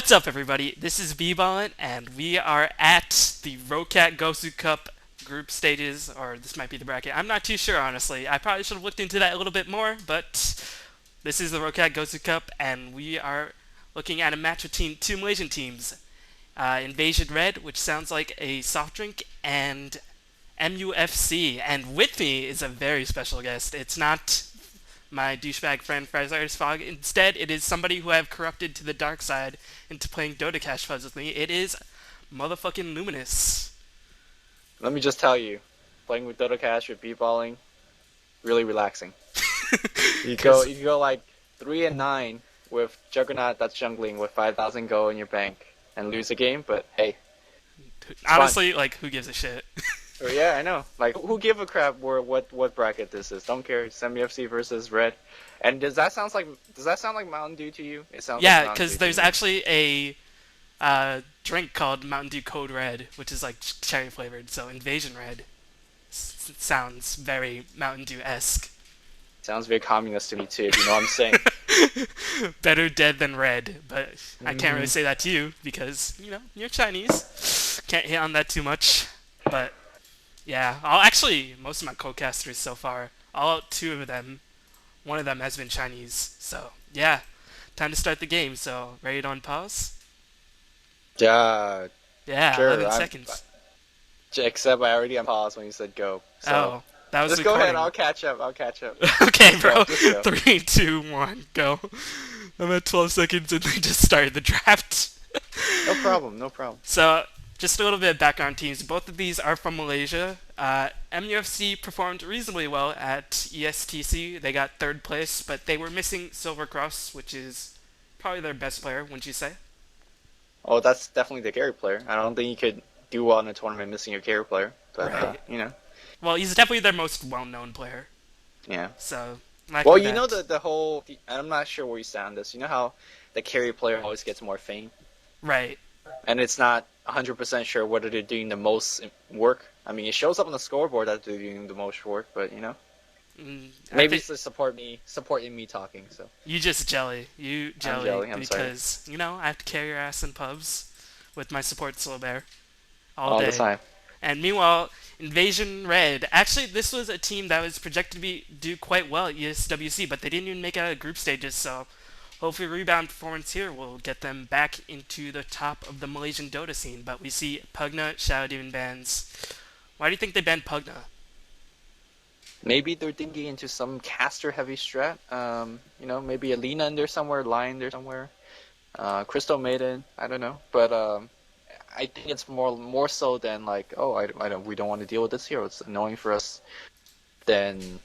What's up, everybody? This is B-Ballin, and we are at the Roccat GosuCup group stages, or this might be the bracket. I'm not too sure, honestly. I probably should have looked into that a little bit more, but this is the Roccat GosuCup, and we are looking at a match between two Malaysian teams. Invasion-ReD, which sounds like a soft drink, and MUFC. And with me is a very special guest. It's not my douchebag friend Fries Fog. Instead, it is somebody who I've corrupted to the dark side into playing Dota Cash Fuzz with me. It is motherfucking Luminous. Let me just tell you, playing with Dota Cash with beatballing, really relaxing. You go like 3-9 with Juggernaut that's jungling with 5,000 gold in your bank and lose a game, but hey. Honestly, like, who gives a shit? Oh, yeah, I know. Like, who give a crap what bracket this is? Don't care. It's MUFC versus Red. And does that sound like Mountain Dew to you? It sounds Yeah, like because there's actually a drink called Mountain Dew Code Red, which is like cherry flavored. So Invasion-ReD sounds very Mountain Dew-esque. Sounds very communist to me too, if you know what I'm saying. Better dead than red, but I can't really say that to you because, you know, you're Chinese. Can't hit on that too much. But yeah, most of my co-casters so far, all two of them, one of them has been Chinese. So yeah, time to start the game. So ready to unpause? Yeah, Yeah, sure. 11 seconds. Except I already unpaused when you said go. So. Oh, that was Just recording. go ahead, I'll catch up. Okay, bro. Just go. 3, 2, 1, go. I'm at 12 seconds and they just started the draft. No problem. So, just a little bit of background teams. Both of these are from Malaysia. MUFC performed reasonably well at ESTC. They got third place, but they were missing Silver Cross, which is probably their best player, wouldn't you say? Oh, that's definitely the carry player. I don't think you could do well in a tournament missing your carry player. But, Right. you know. Well, he's definitely their most well-known player. Yeah. So, Well, you know the whole... I'm not sure where you stand on this. You know how the carry player always gets more fame? Right. And it's not 100% sure whether they're doing the most work. I mean, it shows up on the scoreboard that they're doing the most work, but, you know. Maybe it's to support in me talking, so. You just jelly. You jelly. I'm because, sorry. you know, I have to carry your ass in pubs with my support Slow Bear All day. the time. And meanwhile, Invasion-ReD. Actually, this was a team that was projected to do quite well at ESWC, but they didn't even make it out of group stages, so hopefully rebound performance here will get them back into the top of the Malaysian Dota scene. But we see Pugna, Shadow Demon bans. Why do you think they banned Pugna? Maybe they're thinking into some caster-heavy strat. You know, maybe a Lina in there somewhere, Lion there somewhere, Crystal Maiden. I don't know, but I think it's more so than like, oh, we don't want to deal with this hero. It's annoying for us. Then,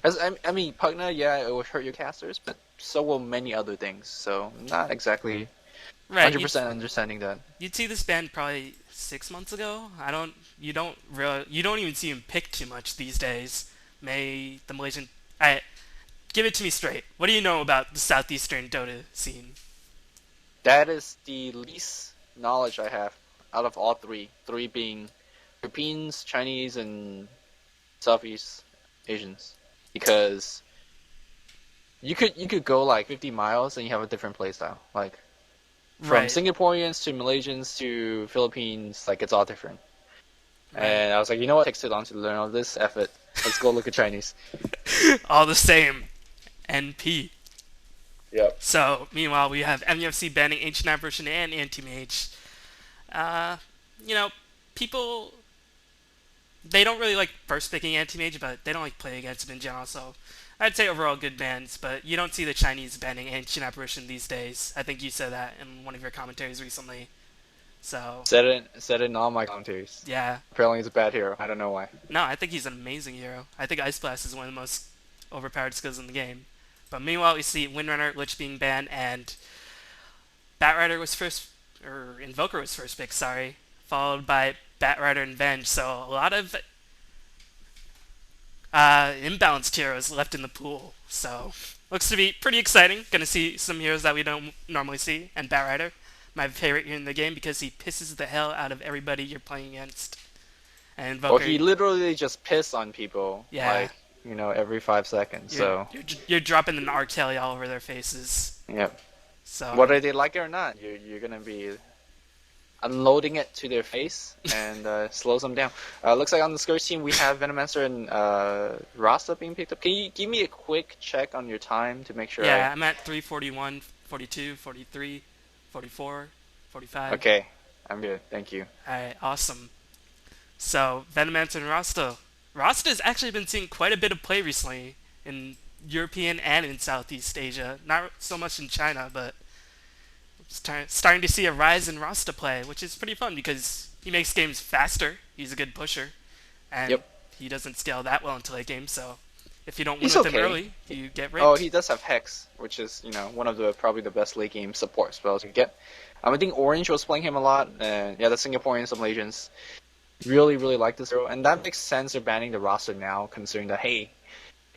I mean, Pugna, yeah, it will hurt your casters, but so will many other things. So not exactly 100% understanding that. You'd see this ban probably 6 months ago. You don't even see him pick too much these days. The Malaysian. Give it to me straight. What do you know about the Southeastern Dota scene? That is the least knowledge I have out of all three. Three being Europeans, Chinese, and Southeast Asians. Because you could go like 50 miles and you have a different playstyle. Like from Right. Singaporeans to Malaysians to Philippines, like it's all different. Right. And I was like, you know what? It takes too long to learn all this. F it. Let's go look at Chinese. All the same. NP. Yep. So, meanwhile, we have MUFC banning Ancient Apparition and Anti-Mage. You know, people, they don't really like first picking Anti-Mage, but they don't like playing against it in general, so I'd say overall good bans, but you don't see the Chinese banning Ancient Apparition these days. I think you said that in one of your commentaries recently. So, Said it in all my commentaries. yeah. Apparently he's a bad hero. I don't know why. No, I think he's an amazing hero. I think Ice Blast is one of the most overpowered skills in the game. But meanwhile, we see Windrunner, Lich being banned, and Batrider was first, or Invoker was first pick, sorry, followed by Batrider and Venge. So a lot of imbalanced heroes left in the pool. So looks to be pretty exciting. Gonna see some heroes that we don't normally see, and Batrider, my favorite hero in the game because he pisses the hell out of everybody you're playing against. And Invoker, Well, he literally just piss on people. Yeah. Like, every 5 seconds. So you're dropping an R. Kelly all over their faces. yep. So Whether they like it or not, you're gonna be unloading it to their face and slows them down. Looks like on the Scourge team we have Venomancer and Rhasta being picked up. Can you give me a quick check on your time to make sure I... yeah, I'm at 341, 42, 43, 44, 45. Okay, I'm good. Thank you. Alright, awesome. So, Venomancer and Rasta. Rasta has actually been seeing quite a bit of play recently in European and in Southeast Asia. Not so much in China, but starting to see a rise in Rasta play, which is pretty fun because he makes games faster. He's a good pusher, and Yep. he doesn't scale that well into late game. So, if you don't win He's with him okay. early, you get Oh, raped. he does have Hex, which is, one of the probably the best late game support spells you get. I think Orange was playing him a lot, and yeah, the Singaporeans, some Malaysians really, really like this hero, and that makes sense they're banning the Rasta now, considering that, hey,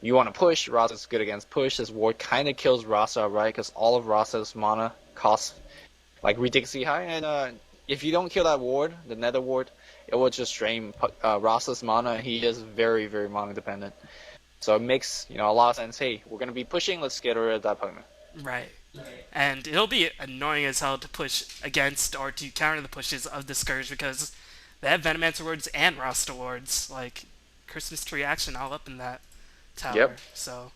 you want to push, Rasta's good against push, this ward kind of kills Rasta outright, because all of Rasta's mana costs like ridiculously high, and if you don't kill that ward, the Nether ward, it will just drain Rasta's mana, and he is very, very mana dependent. So it makes a lot of sense. Hey, we're gonna be pushing. Let's get rid of that Pokemon. Right. And it'll be annoying as hell to push against or to counter the pushes of the Scourge because they have Venomancer wards and Rasta wards, like Christmas tree action all up in that tower. Yep. So,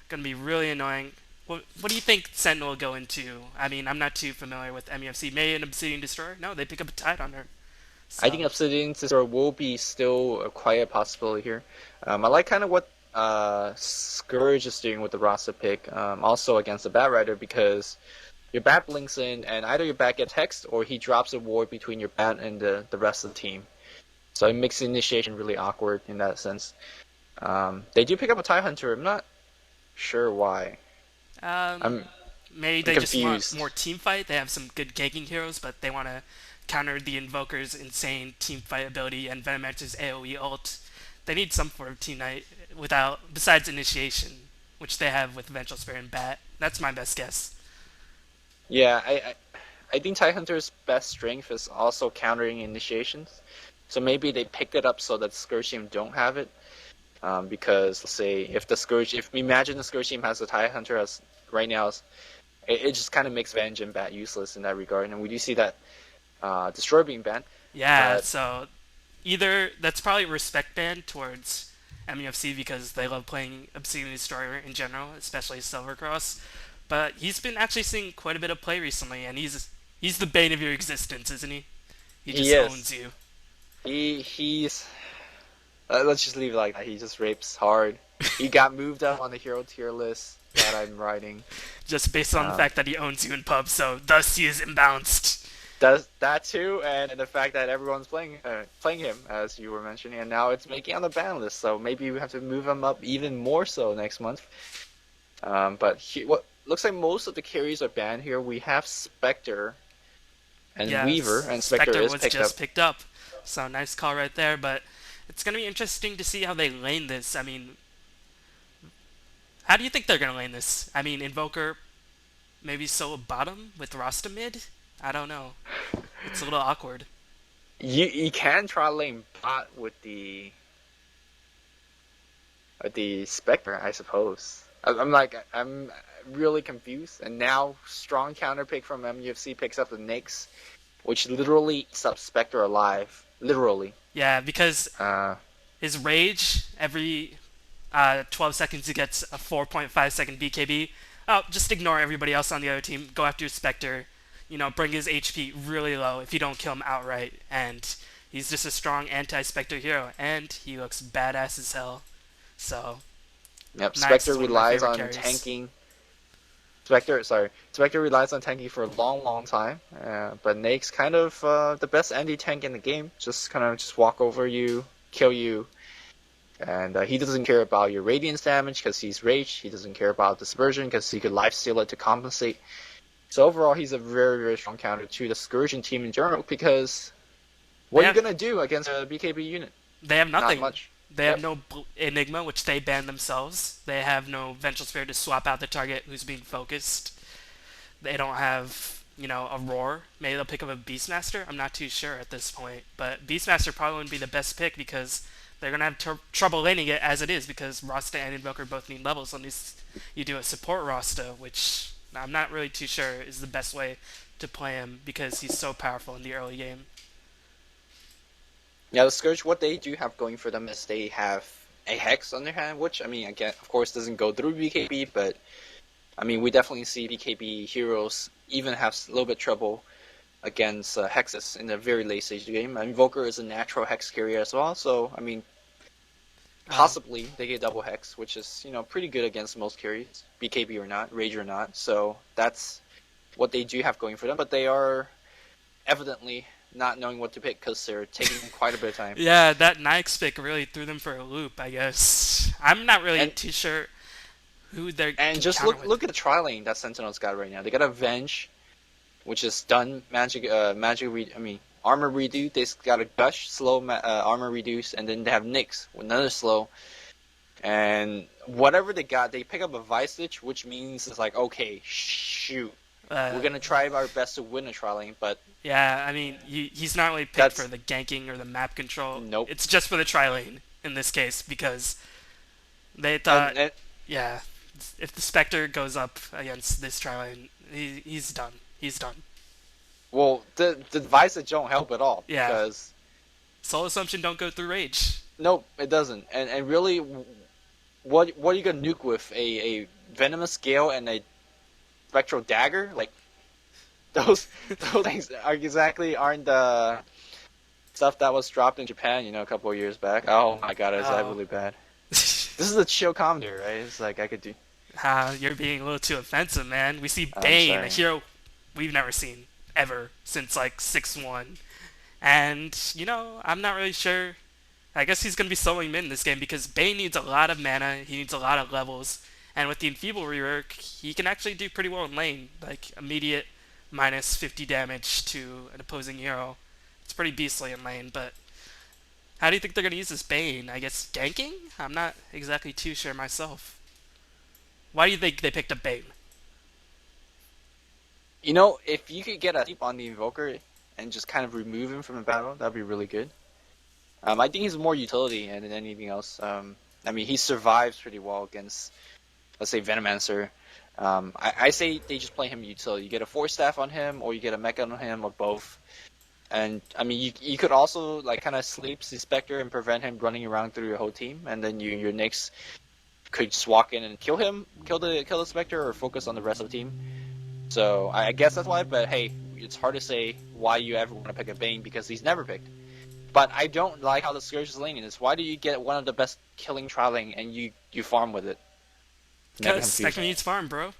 gonna be really annoying. What do you think Sentinel will go into? I mean, I'm not too familiar with MUFC. Maybe an Obsidian Destroyer? No, they pick up a Tide Hunter. I think So, Obsidian Destroyer will be still a quiet possibility here. I like kind of what Scourge is doing with the Rasta pick, also against the Bat Rider, because your Bat blinks in, and either your Bat gets hexed or he drops a ward between your Bat and the rest of the team. So it makes the initiation really awkward in that sense. They do pick up a Tie Hunter. I'm not sure why. um, I'm maybe they just want confused. more team fight. They have some good ganking heroes, but they want to counter the Invoker's insane team fight ability and Venomancer's AoE ult. They need some form of team night besides initiation, which they have with Vengeful Spirit and Bat. That's my best guess. Yeah, I think Tie Hunter's best strength is also countering initiations. So maybe they picked it up so that Scourge team don't have it. Because let's say if we imagine the Scourge team has the Tie Hunter as right now, it just kind of makes Venge and Bat useless in that regard. And we do see that Destroy being banned. Yeah, But so either that's probably a respect band towards MUFC because they love playing Obsidian Destroyer in general, especially Silvercross. But he's been actually seeing quite a bit of play recently, and he's the bane of your existence, isn't he? He he just is. owns you, He's let's just leave it like that. He just rapes hard. He got moved up on the hero tier list that I'm writing. just based on the Uh, fact that he owns you in pub. So thus he is imbalanced. Does that too, and the fact that everyone's playing him, as you were mentioning, and now it's making on the ban list. So maybe we have to move him up even more so next month. But what looks like most of the carries are banned here. We have Spectre and Yeah, Weaver, and Spectre is was picked up. just picked up. So nice call right there, but it's going to be interesting to see how they lane this. I mean, how do you think they're going to lane this? I mean, Invoker maybe solo bottom with Rasta mid? I don't know. It's a little awkward. You can try lane bot with the Spectre, I suppose. I'm really confused. And now strong counter pick from MUFC picks up the N'aix, which literally eats up Spectre alive. Literally. Yeah, because Uh, his rage, every 12 seconds he gets a 4.5-second BKB. Oh, just ignore everybody else on the other team. Go after Spectre. Bring his HP really low if you don't kill him outright. And he's just a strong anti-Spectre hero. And he looks badass as hell. So, yep. N'aix Spectre is one of my relies favorite on carries. tanking. Spectre relies on tanking for a long, long time. But N'aix kind of the best anti-tank in the game. Just kind of just walk over you, kill you, and he doesn't care about your radiance damage because he's rage. He doesn't care about dispersion because he could lifesteal it to compensate. So overall, he's a very, very strong counter to the Scourgeon team in general. Because what are you gonna do against a BKB unit? They have Not nothing. much. They have Yep. no Enigma, which they banned themselves. They have no Vengeful Spirit to swap out the target who's being focused. They don't have, a Roar. Maybe they'll pick up a Beastmaster. I'm not too sure at this point. But Beastmaster probably wouldn't be the best pick because they're going to have trouble laning it as it is because Rasta and Invoker both need levels unless you do a support Rasta, which I'm not really too sure is the best way to play him because he's so powerful in the early game. Yeah, the Scourge, what they do have going for them is they have a Hex on their hand, which, I mean, again, of course, doesn't go through BKB, but, I mean, we definitely see BKB heroes even have a little bit trouble against Hexes in the very late stage of the game. Invoker is a natural Hex carrier as well, so, I mean, possibly they get double Hex, which is, you know, pretty good against most carries, BKB or not, Rage or not, so that's what they do have going for them, but they are evidently not knowing what to pick because they're taking quite a bit of time. Yeah, that N'aix pick really threw them for a loop, I guess. I'm not really And too sure who they're and can just counter with. look at the tri lane that Sentinel's got right now. They got Avenge, which is stun magic armor redo. They got a Gush slow armor reduce, and then they have N'aix with another slow. And whatever they got, they pick up a Visage, which means it's like, okay, shoot, we're gonna try our best to win a tri lane, but Yeah, I mean, he's not really picked that's for the ganking or the map control. nope. It's just for the tri lane in this case because they thought, yeah, if the Spectre goes up against this tri lane, he's done. He's done. Well, the Visage don't help at all Yeah. because Soul Assumption don't go through Rage. nope, it doesn't. And really, what are you gonna nuke with a Venomous Gale and a Spectral Dagger? Like those things aren't the stuff that was dropped in Japan, you know, a couple of years back. Oh my god, is that really bad? This is a chill comedy, right? It's like I could do. You're being a little too offensive, man. We see I'm Bane, sorry. a hero we've never seen ever since like 6-1. And, you know, I'm not really sure. I guess he's going to be soloing mid in this game because Bane needs a lot of mana, he needs a lot of levels, and with the Enfeeble rework, he can actually do pretty well in lane, like immediate minus 50 damage to an opposing hero. It's pretty beastly in lane, but how do you think they're going to use this Bane? I guess ganking? I'm not exactly too sure myself. Why do you think they picked up Bane? You know, if you could get a sleep on the Invoker and just kind of remove him from the battle, that'd be really good. I think he's more utility than anything else. I mean, he survives pretty well against, let's say, Venomancer. I say they just play him utility. You get a Force Staff on him, or you get a Mecha on him, or both. And, I mean, you could also, like, kind of sleep the Spectre and prevent him running around through your whole team, and then your N'aix could just walk in and kill him, kill the Spectre, or focus on the rest of the team. So, I guess that's why, but hey, it's hard to say why you ever want to pick a Bane, because he's never picked. But I don't like how the Scourge is laning this. Why do you get one of the best killing trialing and you farm with it? Because that means farm, bro.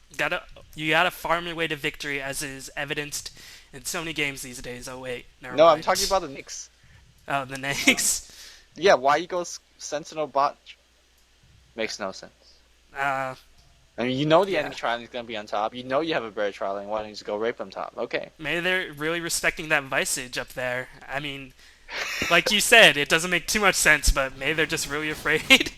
You gotta farm your way to victory, as is evidenced in so many games these days. Oh wait, never No, mind. I'm talking about the N'aix. Oh, the N'aix. Yeah, why you go Sentinel bot? Makes no sense. I mean, you know the enemy trialing is gonna be on top. You know you have a better trialing. Why don't you just go rape on top? Okay. Maybe they're really respecting that Visage up there. I mean, like you said, it doesn't make too much sense, but maybe they're just really afraid.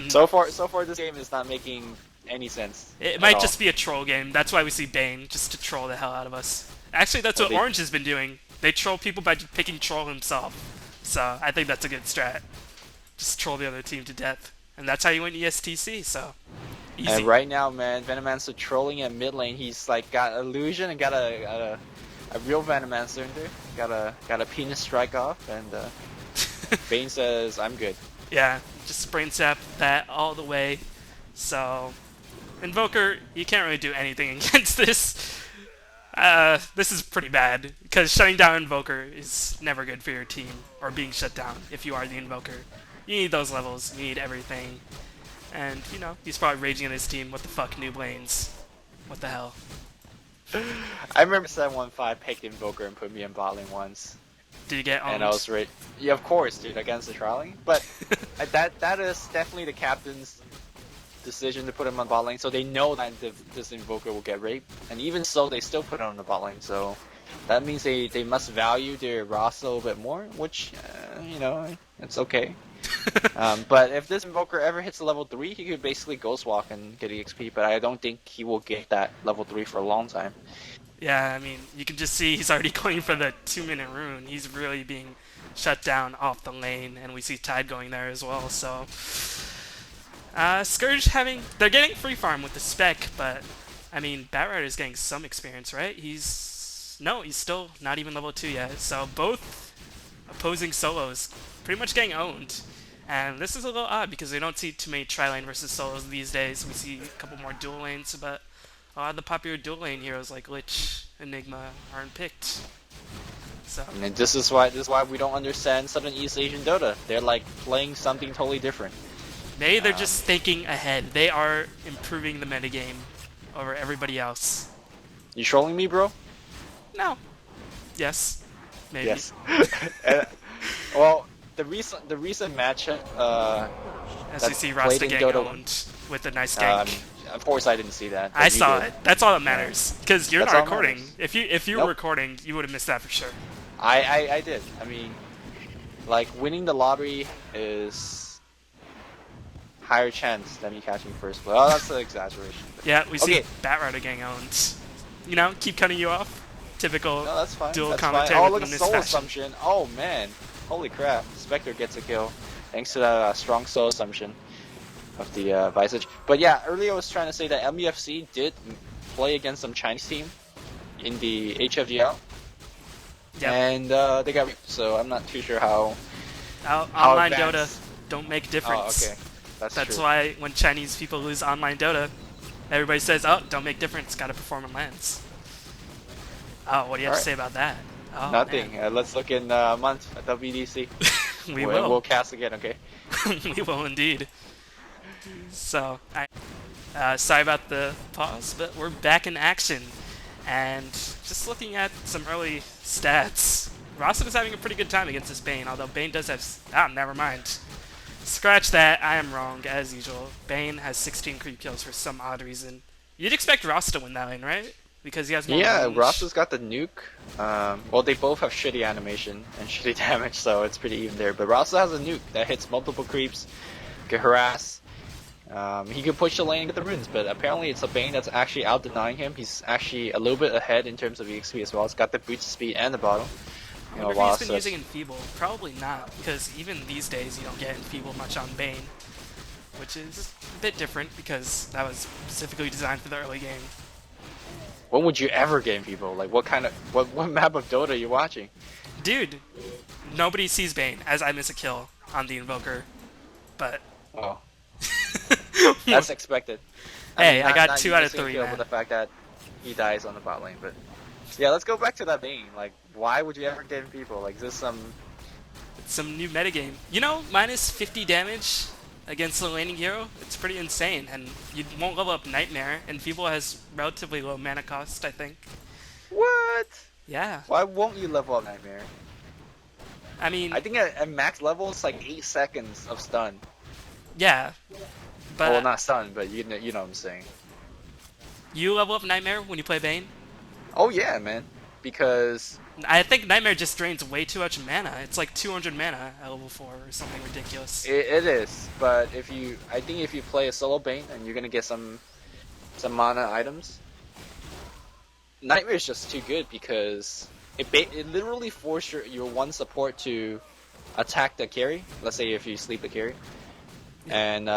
So far, this game is not making any sense. It might just be a troll game. That's why we see Bane, just to troll the hell out of us. Actually, that's what Orange has been doing. They troll people by picking Troll himself. So I think that's a good strat. Just troll the other team to death. And that's how you win ESTC, so easy. And right now, man, Venomancer trolling at mid lane. He's like got illusion and got a real Venomancer in there. Got a penis strike off, and Bane says, "I'm good." Yeah, just brain sap that all the way. So Invoker, you can't really do anything against this. This is pretty bad because shutting down Invoker is never good for your team, or being shut down if you are the Invoker. You need those levels, you need everything. And, you know, he's probably raging at his team. What the fuck, noob lanes? What the hell? I remember 715 picked Invoker and put me in bot lane once. Did you get owned? And I was right. Yeah, of course, dude, against the trialing. But that is definitely the captain's decision to put him on bot lane, so they know that this Invoker will get raped. And even so, they still put him on the bot lane, so that means they must value their Rhasta a little bit more, which, you know, it's okay. But if this Invoker ever hits a level 3, he could basically Ghost Walk and get EXP, but I don't think he will get that level 3 for a long time. Yeah, I mean, you can just see he's already going for the 2-minute rune. He's really being shut down off the lane, and we see Tide going there as well, so... Scourge they're getting free farm with the spec, but I mean, Batrider's getting some experience, right? No, he's still not even level 2 yet. So both opposing solos pretty much getting owned. And this is a little odd because we don't see too many tri-lane versus solos these days. We see a couple more dual lanes, but a lot of the popular dual lane heroes like Lich, Enigma aren't picked. So And this is why we don't understand Southeast Asian Dota. They're like playing something totally different. they're just thinking ahead. They are improving the metagame over everybody else. You trolling me, bro? No. Yes. Maybe. Yes. Well, the recent matchup As you see that Rhasta played in getting Dota, owned with a nice gank. of course I didn't see that. I but you saw did. it. That's all that matters. Because you're That's not all that recording. matters. If you were Nope. recording, you would have missed that for sure. I did. I mean, like winning the lottery is higher chance than me catching first. Well, that's an exaggeration. Yeah, we see Okay. Batrider getting owned. You know, keep cutting you off. Typical No, that's fine. dual That's fine. commentary Oh, with look at Luminous soul fashion. assumption. Oh man, holy crap! Spectre gets a kill, thanks to that strong soul assumption of the Visage. But yeah, earlier I was trying to say that MUFC did play against some Chinese team in the HFGL, Yep. and they got ripped. So I'm not too sure how. Online Dota advanced- don't make Oh, difference. okay, that's That's true. why when Chinese people lose online Dota, everybody says, "Oh, don't make difference. Got to perform in lands." Oh, what do you have to Alright. say about that? Oh, Nothing. man. Let's look in a month at WDC. we We'll will. cast again, okay? We will indeed. So, sorry about the pause, but we're back in action. And just looking at some early stats, Rhasta is having a pretty good time against this Bane, although Bane does have... never mind. Scratch that, I am wrong, as usual. Bane has 16 creep kills for some odd reason. You'd expect Rhasta to win that lane, right? Because he has more Yeah, range. Rasta's got the nuke. Well, they both have shitty animation and shitty damage, so it's pretty even there. But Rasta has a nuke that hits multiple creeps, can harass. He can push the lane and get the runes, but apparently it's a Bane that's actually out denying him. He's actually a little bit ahead in terms of EXP as well. He's got the breach speed and the bottle. I wonder if he's been using Enfeeble. Probably not, because even these days you don't get Enfeeble much on Bane, which is a bit different because that was specifically designed for the early game. When would you ever game people? Like, what map of Dota are you watching? Dude, nobody sees Bane as I miss a kill on the Invoker, but Oh, that's expected. Hey, I got not 2 you out of missing a 3, kill, man. but the fact that he dies on the bot lane. But yeah, let's go back to that Bane. Like, why would you ever game people? Like, is this some? Some new metagame. You know, minus 50 damage against the laning hero, it's pretty insane, and you won't level up Nightmare, and Enfeeble has relatively low mana cost, I think. What? Yeah, Why won't you level up Nightmare? I mean, I think at max level it's like 8 seconds of stun. yeah, but Well, not stun, but you know what I'm saying. you level up Nightmare when you play Bane? Oh yeah, man. Because I think Nightmare just drains way too much mana. It's like 200 mana at level 4 or something ridiculous. it is, but I think if you play a solo Bane and you're gonna get some mana items, Nightmare is just too good because it literally forces your one support to attack the carry. Let's say if you sleep the carry, and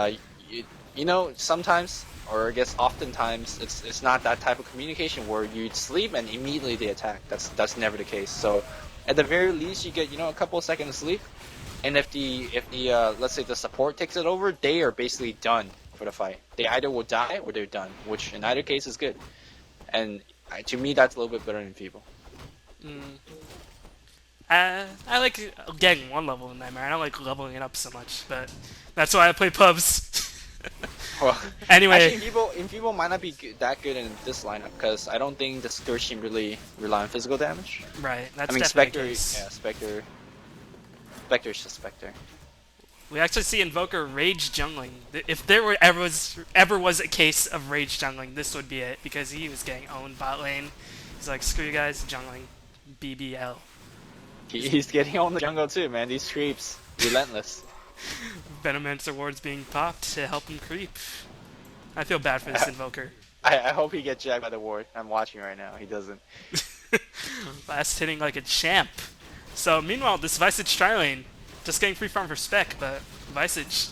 you know sometimes, or I guess oftentimes, it's not that type of communication where you sleep and immediately they attack. That's never the case. So at the very least you get a couple of seconds of sleep, and if the let's say the support takes it over, they are basically done for the fight. They either will die or they're done, which in either case is good. And to me that's a little bit better than Feeble. I like getting one level in Nightmare. I don't like leveling it up so much, but that's why I play pubs. Well, Anyway. actually, Feeble might not be that good in this lineup because I don't think the Scourge team really rely on physical damage. Right, that's I mean, definitely Spectre, the case. Spectre's just Spectre. We actually see Invoker rage jungling. If there were ever was a case of rage jungling, this would be it, because he was getting owned bot lane. He's like, screw you guys, jungling. BBL. He's getting on the jungle too, man. These creeps, relentless. Venomancer wards being popped to help him creep. I feel bad for this Invoker. I hope he gets jacked by the ward. I'm watching right now. He doesn't. Last hitting like a champ. So meanwhile, this Visage tri-lane just getting free farm for Spec, but Visage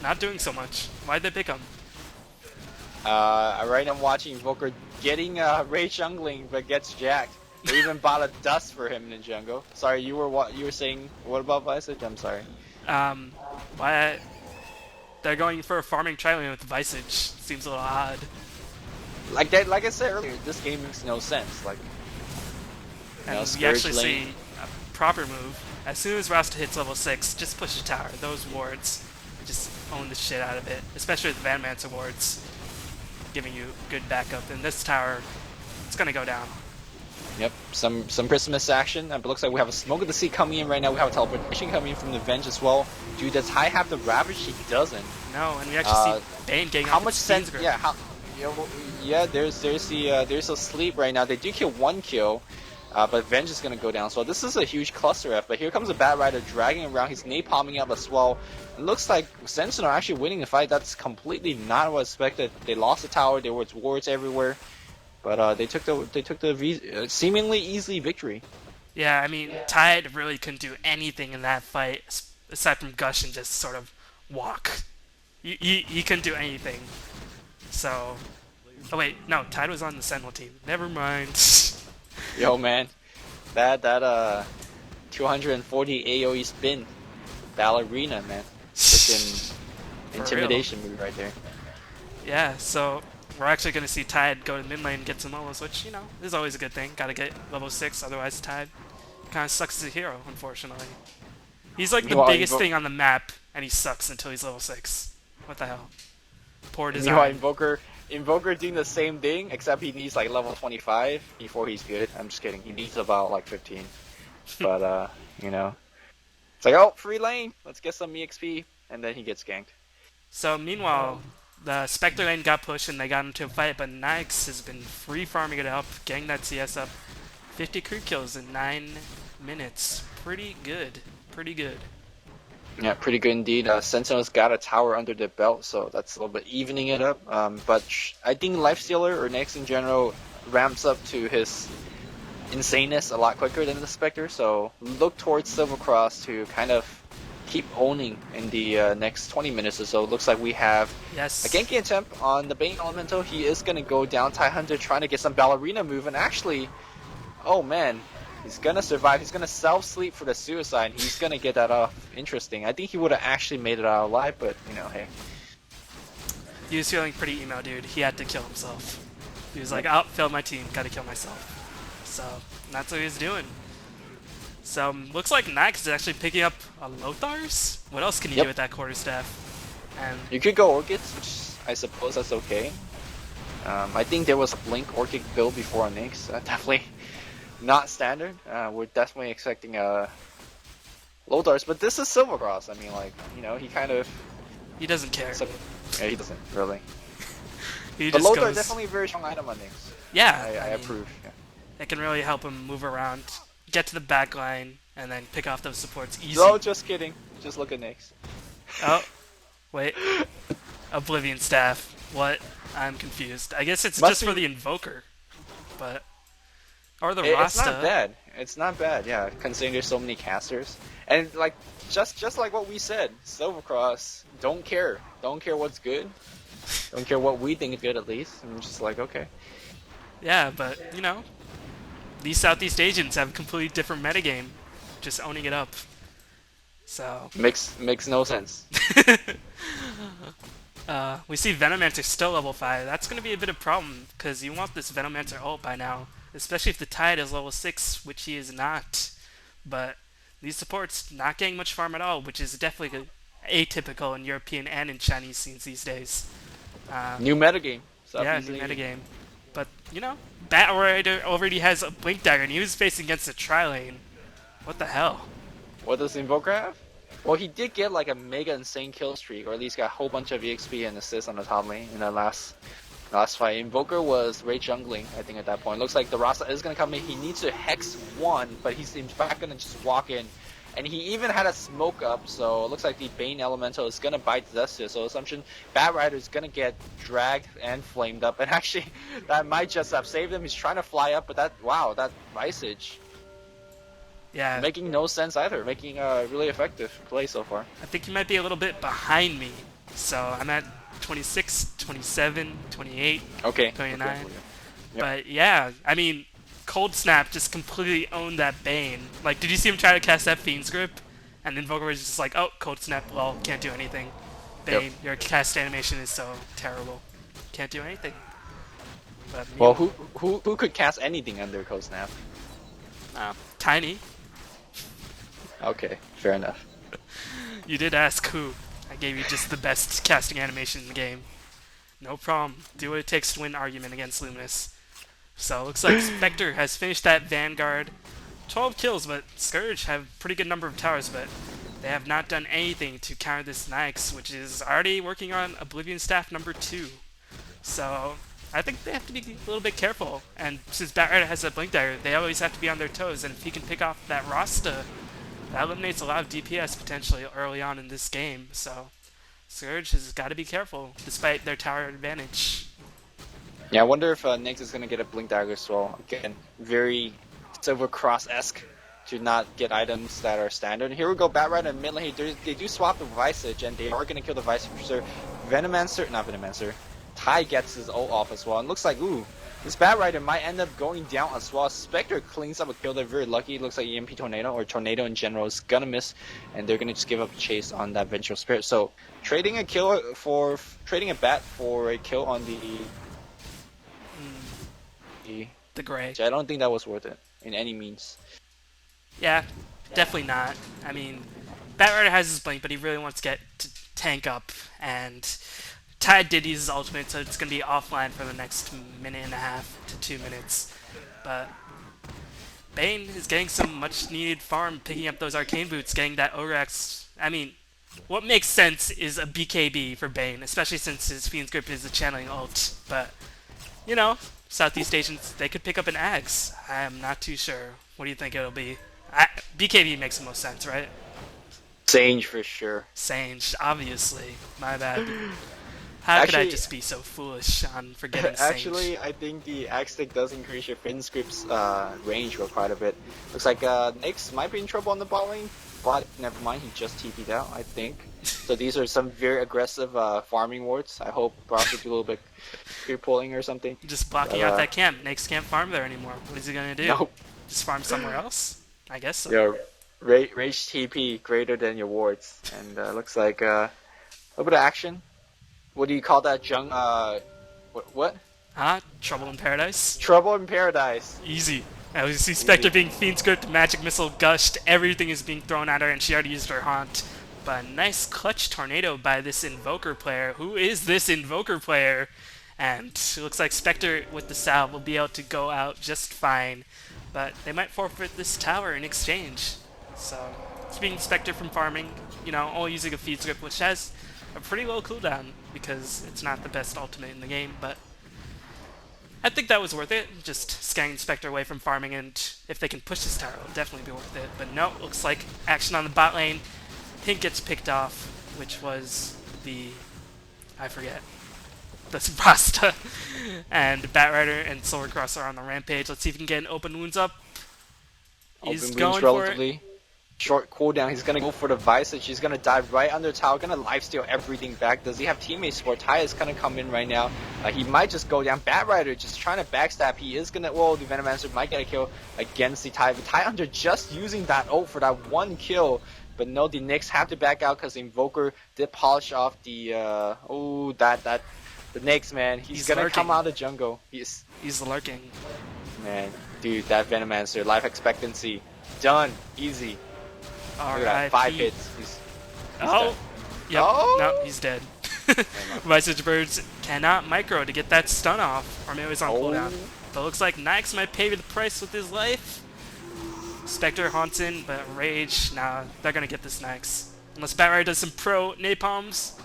not doing so much. Why'd they pick him? Right now I'm watching Invoker getting Ray jungling, but gets jacked. They even bought a dust for him in the jungle. Sorry, you were saying what about Visage? I'm sorry. Um, why they're going for a farming tri-lane with Visage seems a little odd. Like that, like I said earlier, this game makes no sense. Like, And we actually see a proper move. As soon as Rhasta hits level 6, just push the tower. Those wards just own the shit out of it. Especially with Vanomancer wards giving you good backup. And this tower, it's gonna go down. Yep, some Christmas action. It looks like we have a Smoke of the Sea coming in right now. We have a teleportation coming in from the Venge as well. Dude, does High have the Ravage? He doesn't. No, and we actually see Bane getting how off much sense? Yeah, there's a sleep right now. They do kill one kill. But Venge is going to go down, so this is a huge cluster F. But here comes a Bat Rider dragging around. He's napalming up as well. It looks like Sentinel are actually winning the fight. That's completely not what I expected. They lost the tower. There was wards everywhere, but they took the seemingly easy victory. Yeah, I mean, Tide really couldn't do anything in that fight aside from gush and just sort of walk. He couldn't do anything. So, oh wait, no, Tide was on the Sentinel team. Never mind. Yo, man, that 240 AoE spin, ballerina, man, freaking intimidation move right there. Yeah, so we're actually gonna see Tide go to mid lane and get some levels, which is always a good thing. Gotta get level 6, otherwise Tide kind of sucks as a hero, unfortunately. He's like the biggest thing on the map, and he sucks until he's level 6. What the hell? Poor design. Invoker doing the same thing, except he needs like level 25 before he's good. I'm just kidding. He needs about like 15. But it's like, oh, free lane. Let's get some EXP, and then he gets ganked. So meanwhile, the Spectre lane got pushed and they got into a fight, but N'aix has been free farming it up, getting that CS up. 50 creep kills in 9 minutes. Pretty good. Pretty good. Yeah, pretty good indeed. Sentinel's got a tower under the belt, so that's a little bit evening it up. But I think Lifestealer, or N'aix in general, ramps up to his insaneness a lot quicker than the Spectre, so look towards Silvercross to kind of keep owning in the next 20 minutes or so. Looks like we have a ganking attempt on the Bane Elemental. He is going to go down Tie Hunter trying to get some Ballerina move, and actually, oh man, he's gonna survive. He's gonna self-sleep for the suicide. He's gonna get that off. Interesting. I think he would have actually made it out alive, but hey. He was feeling pretty emo, dude. He had to kill himself. He was like, "Oh, failed my team. Gotta kill myself." So that's what he was doing. So looks like N'aix is actually picking up a Lothar's. What else can you do with that quarterstaff? And you could go Orchids, which I suppose that's okay. I think there was a Blink Orchid build before on N'aix. Definitely not standard. We're definitely expecting Lothar's, but this is Silvercross. I mean, like, he kind of... He doesn't care. Yeah, he doesn't, really. But Lothar is definitely a very strong item on N'aix. Yeah. I approve. Yeah. It can really help him move around, get to the back line, and then pick off those supports easy. No, just kidding. Just look at N'aix. Oh, wait. Oblivion Staff. What? I'm confused. I guess it's just for the Invoker. But... Or the Rhasta. It's not bad. It's not bad, yeah, considering there's so many casters. And, like, just like what we said, Silvercross, don't care. Don't care what's good. Don't care what we think is good, at least. I'm just like, okay. Yeah, but, these Southeast Asians have a completely different metagame. Just owning it up. So... Makes no sense. We see Venomancer still level 5. That's going to be a bit of a problem, because you want this Venomancer ult by now. Especially if the Tide is level 6, which he is not. But these supports not getting much farm at all, which is definitely atypical in European and in Chinese scenes these days. New metagame. Yeah, new metagame. But, Bat Rider already has a Blink Dagger, and he was facing against a tri-lane. What the hell? What does Invoker have? Well, he did get like a mega insane kill streak, or at least got a whole bunch of EXP and assists on the top lane in that last fight. Invoker was Ray jungling, I think, at that point. Looks like the Rhasta is going to come in. He needs to Hex 1, but he's in fact going to just walk in. And he even had a smoke up, so it looks like the Bane Elemental is going to bite the dust here. So assumption, Bat Rider is going to get dragged and flamed up. And actually, that might just have saved him. He's trying to fly up, but that Visage. Yeah. Making no sense either. Making a really effective play so far. I think he might be a little bit behind me. So I'm at 26 27, 28, Okay. 29. Okay. Yep. But yeah, I mean, Cold Snap just completely owned that Bane. Like, did you see him try to cast that Fiend's Grip? And Invoker was just like, oh, Cold Snap, well, can't do anything. Yep. Bane, your cast animation is so terrible. Can't do anything. But Well, who could cast anything under Cold Snap? Tiny. Okay, fair enough. You did ask who. I gave you just the best casting animation in the game. No problem. Do what it takes to win argument against Luminous. So it looks like Spectre has finished that Vanguard. 12 kills, but Scourge have a pretty good number of towers, but they have not done anything to counter this N'aix, which is already working on Oblivion Staff number 2. So I think they have to be a little bit careful. And since Batrider has a Blink Dagger, they always have to be on their toes. And if he can pick off that Rhasta, that eliminates a lot of DPS potentially early on in this game. So Scourge has got to be careful, despite their tower advantage. Yeah, I wonder if N'aix is going to get a Blink Dagger as well. Again, very Silver Cross-esque to not get items that are standard. Here we go, Batrider and mid lane. They do swap the Visage, and they are going to kill the Visage for sure. Not Venomancer. Ty gets his ult off as well, and looks like, ooh, this Batrider might end up going down as well. Spectre cleans up a kill. They're very lucky. It looks like EMP Tornado, or Tornado in general, is going to miss, and they're going to just give up a chase on that Vengeful Spirit. So, trading a bat for a kill on The Gray. I don't think that was worth it in any means. Yeah, definitely not. I mean, Batrider has his blink, but he really wants to get to tank up, and Ty did use his ultimate, so it's going to be offline for the next minute and a half to 2 minutes. But Bane is getting some much-needed farm, picking up those Arcane Boots, getting that Orax. I mean, what makes sense is a BKB for Bane, especially since his Fiend's Grip is a channeling ult. But, you know, Southeast Asians, they could pick up an Axe. I'm not too sure. What do you think it'll be? BKB makes the most sense, right? Sage for sure. Sage, obviously. My bad. How could I just be so foolish on forgetting Sage? Actually, I think the Axe stick does increase your Fiend's Grip's range for quite a bit. Looks like N'aix might be in trouble on the bot lane, but never mind, he just TP'd out, I think. So these are some very aggressive farming wards. I hope Brock will do a little bit creep pulling or something. Just blocking out that camp. N'aix can't farm there anymore. What is he gonna do? Nope. Just farm somewhere else? I guess so. Your rage TP greater than your wards, and looks like a little bit of action. What do you call that, Jung? What? Trouble in Paradise? Trouble in Paradise. Easy. Now you see Spectre being Fiend's Grip, Magic Missile gushed, everything is being thrown at her, and she already used her Haunt. But a nice clutch tornado by this Invoker player. Who is this Invoker player? And it looks like Spectre with the salve will be able to go out just fine. But they might forfeit this tower in exchange. So, keeping Spectre from farming, you know, only using a Fiend's Grip, which has a pretty low cooldown because it's not the best ultimate in the game, but I think that was worth it, just scanning Spectre away from farming, and if they can push this tower, it'll definitely be worth it. But no, looks like action on the bot lane. Pink gets picked off, which was I forget. That's Rhasta. And Batrider and Silvercross are on the rampage. Let's see if he can get an open wounds up. He's going for it. Short cooldown. He's gonna go for the Visage. He's gonna dive right under tower. Gonna lifesteal everything back. Does he have teammates for? Ty is gonna come in right now. He might just go down. Batrider just trying to backstab. He is gonna. Well, the Venomancer might get a kill against the Ty. But Ty under just using that ult for that one kill. But no, the N'aix have to back out because the Invoker did polish off the. The N'aix, man. He's gonna come out of the jungle. He's lurking. Man, dude, that Venomancer life expectancy done easy. Look at that, 5 hits. He's oh, dead. Yep. Oh! No, he's dead. Visage Birds cannot micro to get that stun off, or maybe it's on cooldown. But it looks like N'aix might pay the price with his life. Spectre haunts in, but Rage, nah, they're gonna get this N'aix. Unless Batrider does some pro napalms.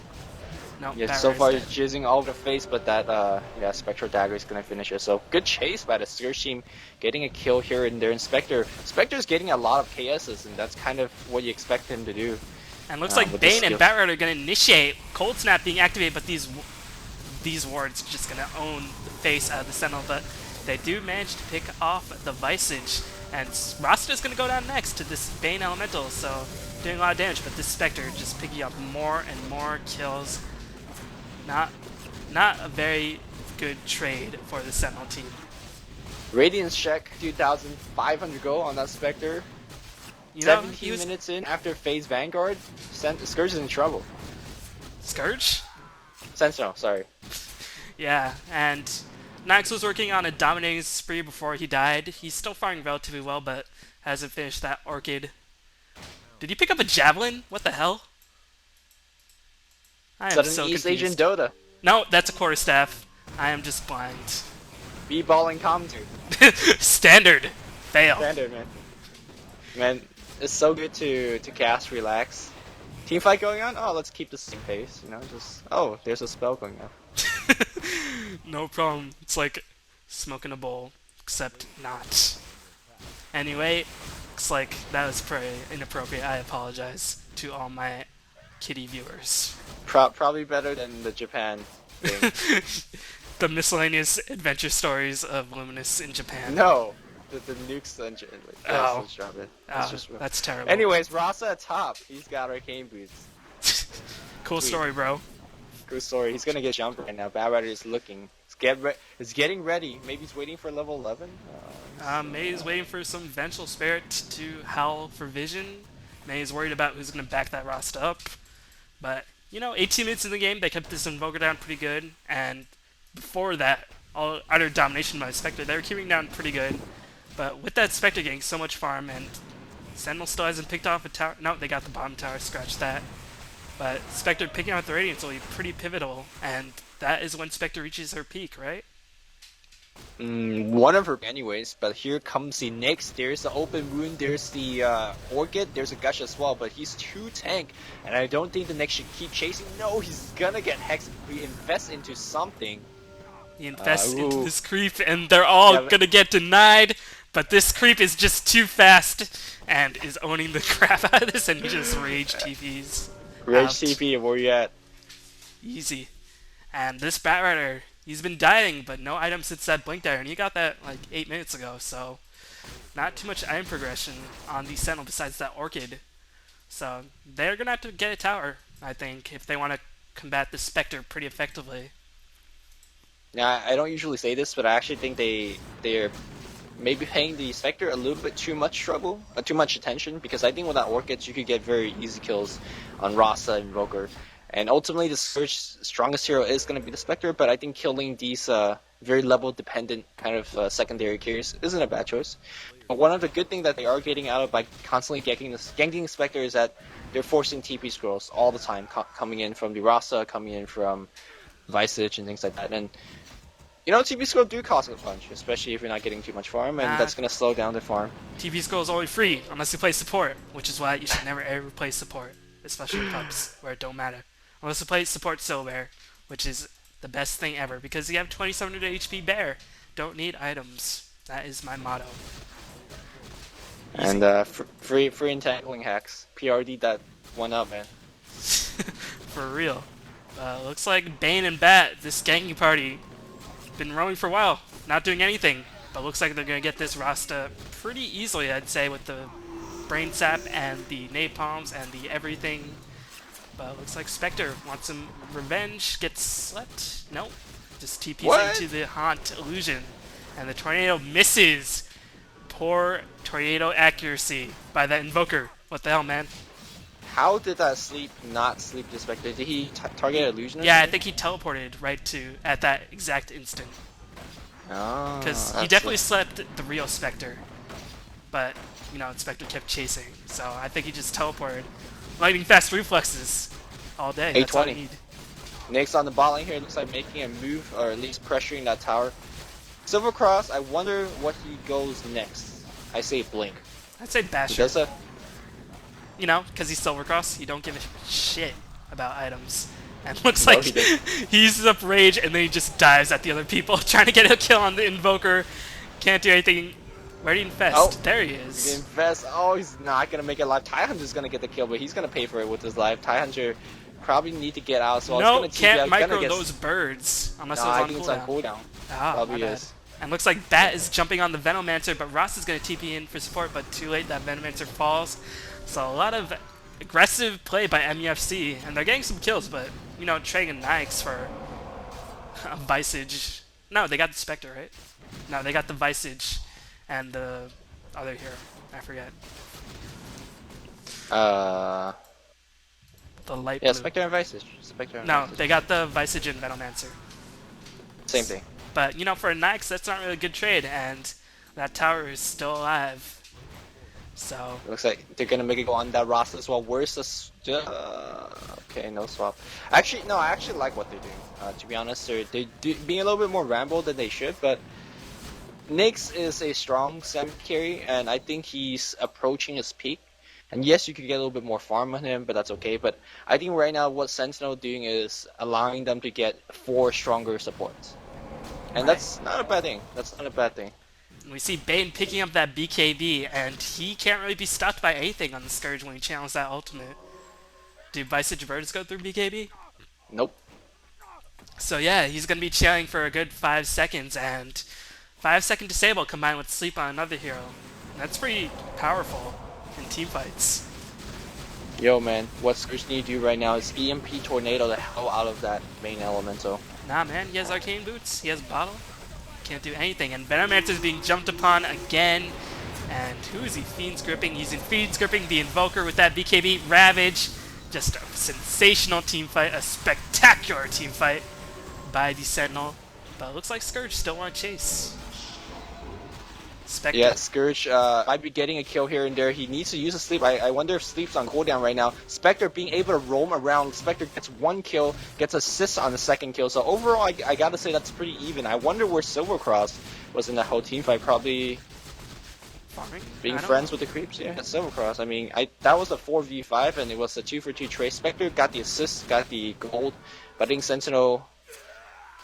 No, yeah, so far he's jizzing all over the face, but that Spectral Dagger is gonna finish it. So good chase by the Scourge team, getting a kill here and there. And Spectre's getting a lot of KSs, and that's kind of what you expect him to do. And looks like Bane and Batrider are gonna initiate Cold Snap being activated, but these wards are just gonna own the face out of the Sentinel. But they do manage to pick off the Visage, and Rhasta's gonna go down next to this Bane Elemental, so doing a lot of damage. But this Spectre just picking up more and more kills. Not not a very good trade for the Sentinel team. Radiance check, 2,500 gold on that Spectre. You know, 17 minutes in after phase Vanguard, Scourge is in trouble. Scourge? Sentinel, sorry. Yeah, and N'aix was working on a dominating spree before he died. He's still firing relatively well, but hasn't finished that Orchid. Did he pick up a Javelin? What the hell? I am so Southeast confused. Asian Dota. No, that's a quarterstaff. I am just blind. B-balling commentary. Standard. Fail. Standard, man. Man, it's so good to cast, relax. Team fight going on? Oh, let's keep the same pace, you know, just... Oh, there's a spell going on. No problem. It's like smoking a bowl, except not. Anyway, looks like that was pretty inappropriate. I apologize to all my kitty viewers. Probably better than the Japan thing. The miscellaneous adventure stories of Luminous in Japan. No, the nukes engine. Like, Oh. let's drop it. That's just rough. That's terrible. Anyways, Rhasta at top. He's got arcane boots. Cool Sweet. story, bro. Good story. He's gonna get jumped right now. Bad Rider is looking. He's getting ready. Maybe he's waiting for level 11. May is waiting for some vengeful spirit to howl for vision. May is worried about who's going to back that Rhasta up. But, you know, 18 minutes in the game, they kept this Invoker down pretty good. And before that, all utter domination by Spectre, they were keeping down pretty good. But with that Spectre getting so much farm, and Sentinel still hasn't picked off a tower. No, they got the bottom tower, scratch that. But Spectre picking out the Radiance will be pretty pivotal, and that is when Spectre reaches her peak, right? One of her anyways, but here comes the N'aix. There's the open wound, there's the Orchid, there's a Gush as well, but he's too tank, and I don't think the N'aix should keep chasing. No, he's gonna get Hex. He invests into something. He invests into this creep, and they're all gonna get denied, but this creep is just too fast, and is owning the crap out of this, and he just rage TPs. Rage TP, where you at? Easy. And this Batrider, he's been dying, but no item since that Blink Dagger, and he got that like 8 minutes ago, so not too much item progression on the Sentinel besides that Orchid. So they're gonna have to get a tower, I think, if they want to combat the Spectre pretty effectively. Yeah, I don't usually say this, but I actually think they're maybe paying the Spectre a little bit too much trouble, too much attention, because I think with that Orchids you could get very easy kills on Rhasta and Invoker. And ultimately the Scourge's strongest hero is going to be the Spectre, but I think killing these very level dependent kind of secondary carriers isn't a bad choice. But one of the good things that they are getting out of by constantly ganking the Spectre is that they're forcing TP scrolls all the time, coming in from the Rhasta, coming in from Visage and things like that. And you know, TP scroll do cost a punch, especially if you're not getting too much farm, and that's going to slow down the farm. TP scroll is only free unless you play support, which is why you should never ever play support, especially in pubs where it don't matter. Unless you play support Silver, which is the best thing ever, because you have 2700 HP bear. Don't need items. That is my motto. Easy. And free entangling hacks. PRD that one up, man. For real. Looks like Bane and Bat, this ganking party, been roaming for a while, not doing anything, but looks like they're gonna get this Rhasta pretty easily, I'd say, with the Brain Sap and the Napalms and the everything. But looks like Spectre wants some revenge, gets slept. Nope. Just TPs into the Haunt illusion. And the Tornado misses. Poor Tornado accuracy by that Invoker. What the hell, man? How did that sleep not sleep the Spectre? Did he target illusion? Yeah, I think he teleported right to at that exact instant. Oh. Because he definitely slept the real Spectre. But, you know, Spectre kept chasing. So I think he just teleported. Lightning fast reflexes all day. That's all you need. N'aix on the bot lane here looks like making a move, or at least pressuring that tower. Silver Cross, I wonder what he goes next. I say Blink. I'd say Basher. He does that? You know, because he's Silvercross, you don't give a shit about items. And looks like he uses up Rage and then he just dives at the other people, trying to get a kill on the Invoker. Can't do anything. Where did he infest? Oh, there he is. He infest. Oh, he's not going to make it alive. Tyhunter's going to get the kill, but he's going to pay for it with his life. Tyhunter probably need to get out as well. No, can't micro those birds unless it's on cooldown. Ah, probably is. And looks like Bat is jumping on the Venomancer, but Ross is going to TP in for support, but too late, that Venomancer falls. So a lot of aggressive play by MUFC, and they're getting some kills, but, you know, trading N'aix for Visage. No, they got the Spectre, right? No, they got the Visage and the other hero. I forget. Uh, The light yeah, blue. Spectre and Visage. Spectre and No, Visage. they got the Visage and Venomancer. Same thing. But, you know, for a N'aix, that's not really a good trade, and that tower is still alive. So, Looks like they're gonna make it go on that roster as well. Where's the okay, no swap. Actually, no, I actually like what they're doing. To be honest, they're being a little bit more ramble than they should, but N'aix is a strong semi carry, and I think he's approaching his peak. And yes, you could get a little bit more farm on him, but that's okay. But I think right now what Sentinel doing is allowing them to get 4 stronger supports, and Right. that's not a bad thing. That's not a bad thing. we see Bane picking up that BKB, and he can't really be stopped by anything on the Scourge when he channels that ultimate. Do Visage Birds go through BKB? Nope. So yeah, he's going to be chilling for a good 5 seconds, and 5-second disable combined with sleep on another hero. That's pretty powerful in team fights. Yo, man, what Scourge need to do right now is EMP Tornado the hell out of that main Elemental. Nah, man, he has Arcane Boots, he has Bottle. Can't do anything, and Venomancer's being jumped upon again. And who is he Fiends gripping? Using Fiends gripping the Invoker with that BKB. Ravage. Just a sensational team fight, a spectacular team fight by the Sentinel. But it looks like Scourge still want to chase. Spectre. Yeah, Scourge might be getting a kill here and there. He needs to use a sleep. I wonder if sleep's on cooldown right now. Spectre being able to roam around. Spectre gets 1 kill, gets assist on the 2nd kill. So overall, I gotta say that's pretty even. I wonder where Silvercross was in that whole team fight. Probably Farming? being I don't friends know. with the creeps. Yeah, Silvercross. I mean, that was a 4v5 and it was a 2-for-2 trade. Spectre got the assist, got the gold, but I think Sentinel.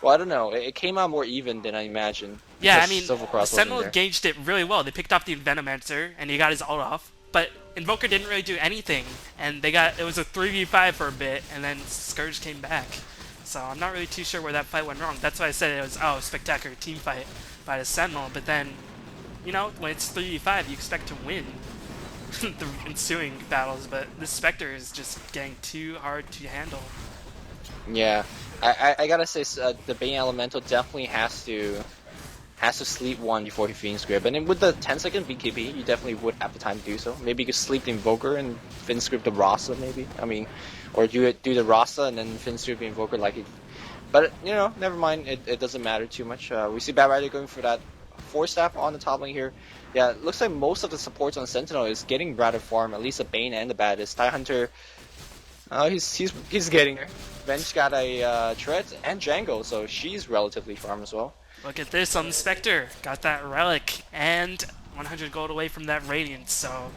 Well, I don't know. It came out more even than I imagined. Yeah, I because mean, Silvercross the wasn't Sentinel there. engaged it really well. They picked off the Venomancer, and he got his ult off. But Invoker didn't really do anything, and it was a 3v5 for a bit, and then Scourge came back. So I'm not really too sure where that fight went wrong. That's why I said it was, spectacular team fight by the Sentinel. But then, you know, when it's 3v5, you expect to win the ensuing battles. But this Spectre is just getting too hard to handle. Yeah, I gotta say the Bane Elemental definitely has to sleep 1 before he Fiends Grip, and then with the 10-second BKB, you definitely would have the time to do so. Maybe you could sleep the Invoker and Fiends Grip the Rhasta, maybe. I mean, or do the Rhasta and then Fiends Grip the Invoker like it. But you know, never mind. It doesn't matter too much. We see Bad Rider going for that 4-staff on the top lane here. Yeah, it looks like most of the supports on Sentinel is getting Bradder farm. At least the Bane and the Baddest. Tie Hunter. He's getting there. Bench got a Tread and Django, so she's relatively farm as well. Look at this on the Spectre. Got that Relic and 100 gold away from that Radiance, so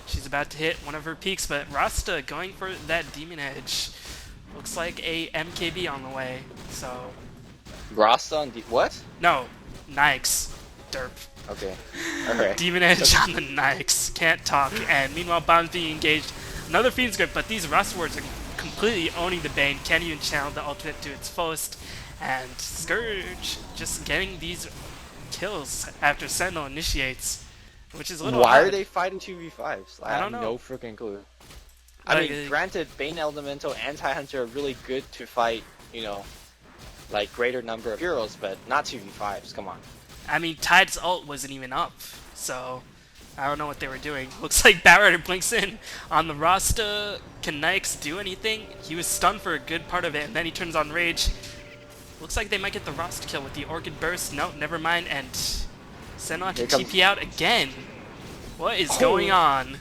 she's about to hit one of her peaks. But Rhasta going for that Demon Edge. Looks like a MKB on the way, so... Rhasta on what? No, N'aix. Derp. Okay. Alright. Demon Edge on the N'aix. Can't talk. And meanwhile, Bomb's being engaged. Another Fiend's Grip, but these Rust Wards are completely owning the Bane. Can't even channel the ultimate to its fullest. And Scourge just getting these kills after Sentinel initiates, which is a little Why odd. are they fighting 2v5s? I don't have know. no freaking clue. I Like, mean, granted, Bane Elemental and Tie Hunter are really good to fight, you know, like greater number of heroes, but not 2v5s, come on. I mean, Tide's ult wasn't even up, so I don't know what they were doing. Looks like Batrider blinks in on the Rhasta. Can N'aix do anything? He was stunned for a good part of it, and then he turns on Rage. Looks like they might get the Rhasta kill with the Orchid Burst. No, never mind, and Sentinel have to Here comes- TP out again. What is going on?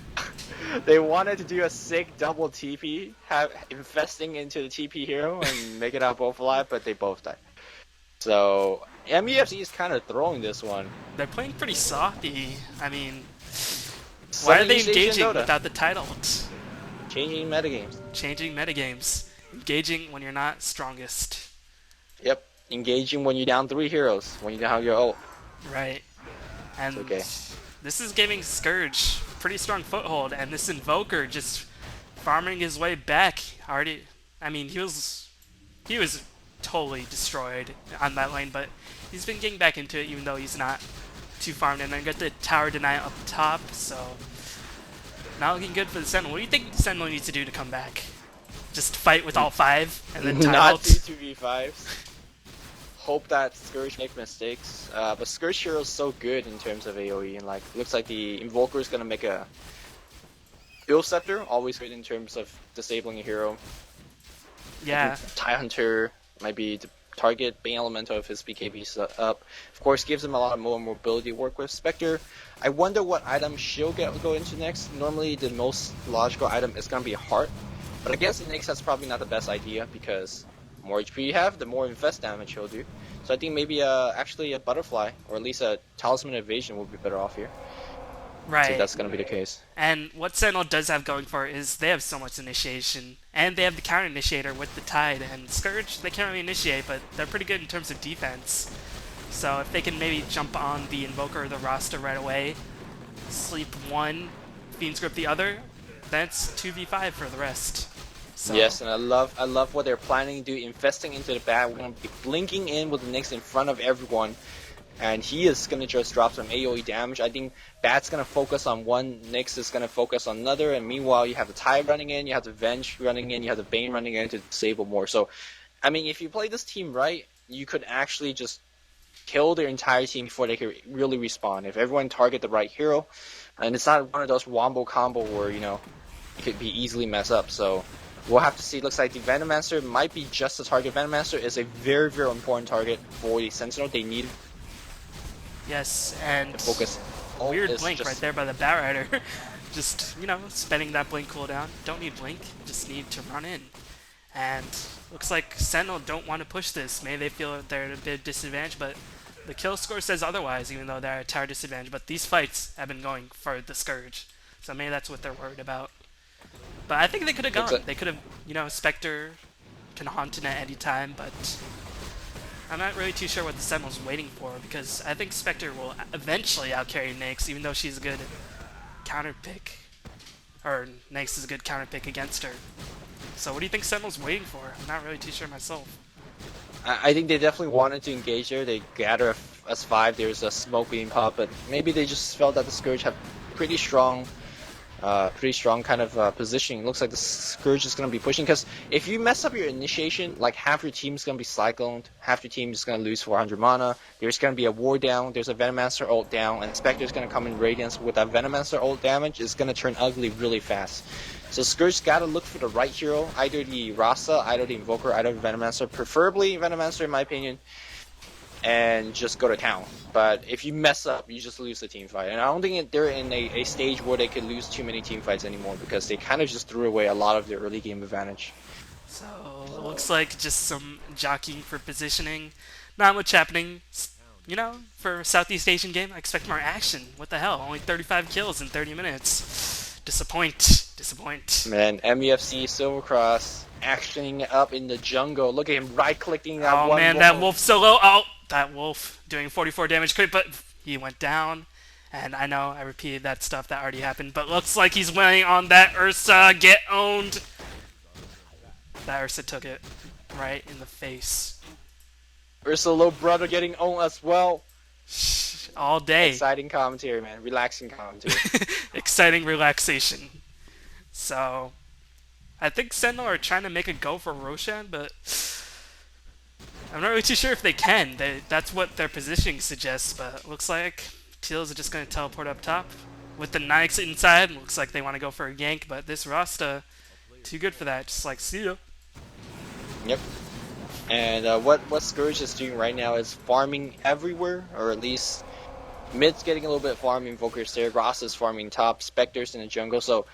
They wanted to do a sick double TP, investing into the TP hero and make it out both alive, but they both died. So, MUFC is kind of throwing this one. They're playing pretty sloppy. I mean, why are they Southeast Asian engaging Dota. without the title? Changing metagames. Changing metagames. Engaging when you're not strongest. Yep. Engaging when you're down 3 heroes, when you don't have your ult. Right. And It's okay. this is giving Scourge pretty strong foothold, and this Invoker just farming his way back. Already, I mean, he was totally destroyed on that lane, but he's been getting back into it, even though he's not too farmed. And then got the tower deny up top, so not looking good for the Sentinel. What do you think the Sentinel needs to do to come back? Just fight with all 5 and then tie Not ult? do 2v5s. hope that Scourge make mistakes. But Scourge hero is so good in terms of AoE, and like looks like the Invoker is gonna make a Bill Scepter, always good in terms of disabling a hero. Yeah. Tie Hunter might be the target Bane Elemental if his BKB's up. Of course, gives him a lot more mobility to work with. Spectre, I wonder what item she'll go into next. Normally, the most logical item is gonna be a Heart, but against N'aix, that's probably not the best idea because the more HP you have, the more invest damage he'll do. So I think maybe actually a Butterfly, or at least a Talisman Evasion would be better off here. Right. So that's going to be the case. And what Sentinel does have going for it is they have so much initiation, and they have the counter initiator with the Tide, and Scourge, they can't really initiate, but they're pretty good in terms of defense. So if they can maybe jump on the Invoker or the Rhasta right away, sleep one, Fiend's Grip the other, that's 2v5 for the rest. So. Yes, and I love what they're planning to do, investing into the bat. We're going to be blinking in with the N'aix in front of everyone. And he is going to just drop some AoE damage. I think Bat's going to focus on one, N'aix is going to focus on another, and meanwhile you have the Tide running in, you have the Venge running in, you have the Bane running in to disable more. So, I mean, if you play this team right, you could actually just kill their entire team before they can really respawn. If everyone target the right hero, and it's not one of those wombo combo where, you know, it could be easily messed up. So, we'll have to see. It looks like the Venomancer might be just a target. Venomancer is a very, very important target for the Sentinel. They need yes, and focus. Weird blink right there by the Batrider. Just, you know, spending that blink cooldown. Don't need blink, just need to run in. And looks like Sentinel don't want to push this. Maybe they feel they're at a bit disadvantaged, but the kill score says otherwise, even though they're at a tower disadvantage. But these fights have been going for the Scourge, so maybe that's what they're worried about. But I think they could have gone. They could have, you know, Spectre can haunt in at any time, but I'm not really too sure what the Sentinel's waiting for, because I think Spectre will eventually outcarry N'aix, even though she's a good counter pick. Or N'aix is a good counter pick against her. So what do you think Sentinel's waiting for? I'm not really too sure myself. I think they definitely wanted to engage her. They gather S5, there's a smoke being popped, but maybe they just felt that the Scourge have pretty strong kind of positioning. Looks like the Scourge is going to be pushing, because if you mess up your initiation, like half your team is going to be cycloned, half your team is going to lose 400 mana, there's going to be a War down, there's a Venomancer ult down, and Spectre is going to come in Radiance with that Venomancer ult damage. It's going to turn ugly really fast. So Scourge got to look for the right hero, either the Rhasta, either the Invoker, either the Venomancer, preferably Venomancer in my opinion, and just go to town. But if you mess up, you just lose the team fight. And I don't think they're in a stage where they could lose too many team fights anymore, because they kind of just threw away a lot of their early game advantage. So it looks like just some jockeying for positioning. Not much happening. You know, for a Southeast Asian game, I expect more action. What the hell? Only 35 kills in 30 minutes. Disappoint. Man, MUFC Silvercross actioning up in the jungle. Look at him right-clicking that one. Oh man, that wolf solo. Oh, that wolf doing 44 damage crit, but he went down. And I know I repeated that stuff that already happened, but looks like he's winning on that Ursa. Get owned. That Ursa took it right in the face. Ursa little brother getting owned as well. All day. Exciting commentary, man. Relaxing commentary. Exciting relaxation. So, I think Sentinel are trying to make a go for Roshan, but I'm not really too sure if they can. That's what their positioning suggests, but it looks like Teals are just going to teleport up top. With the N'aix inside, looks like they want to go for a gank, but this Rhasta, too good for that. Just like, see ya. Yep. And what Scourge is doing right now is farming everywhere, or at least mid's getting a little bit farming, Invoker's there, Rasta's farming top, Spectre's in the jungle, so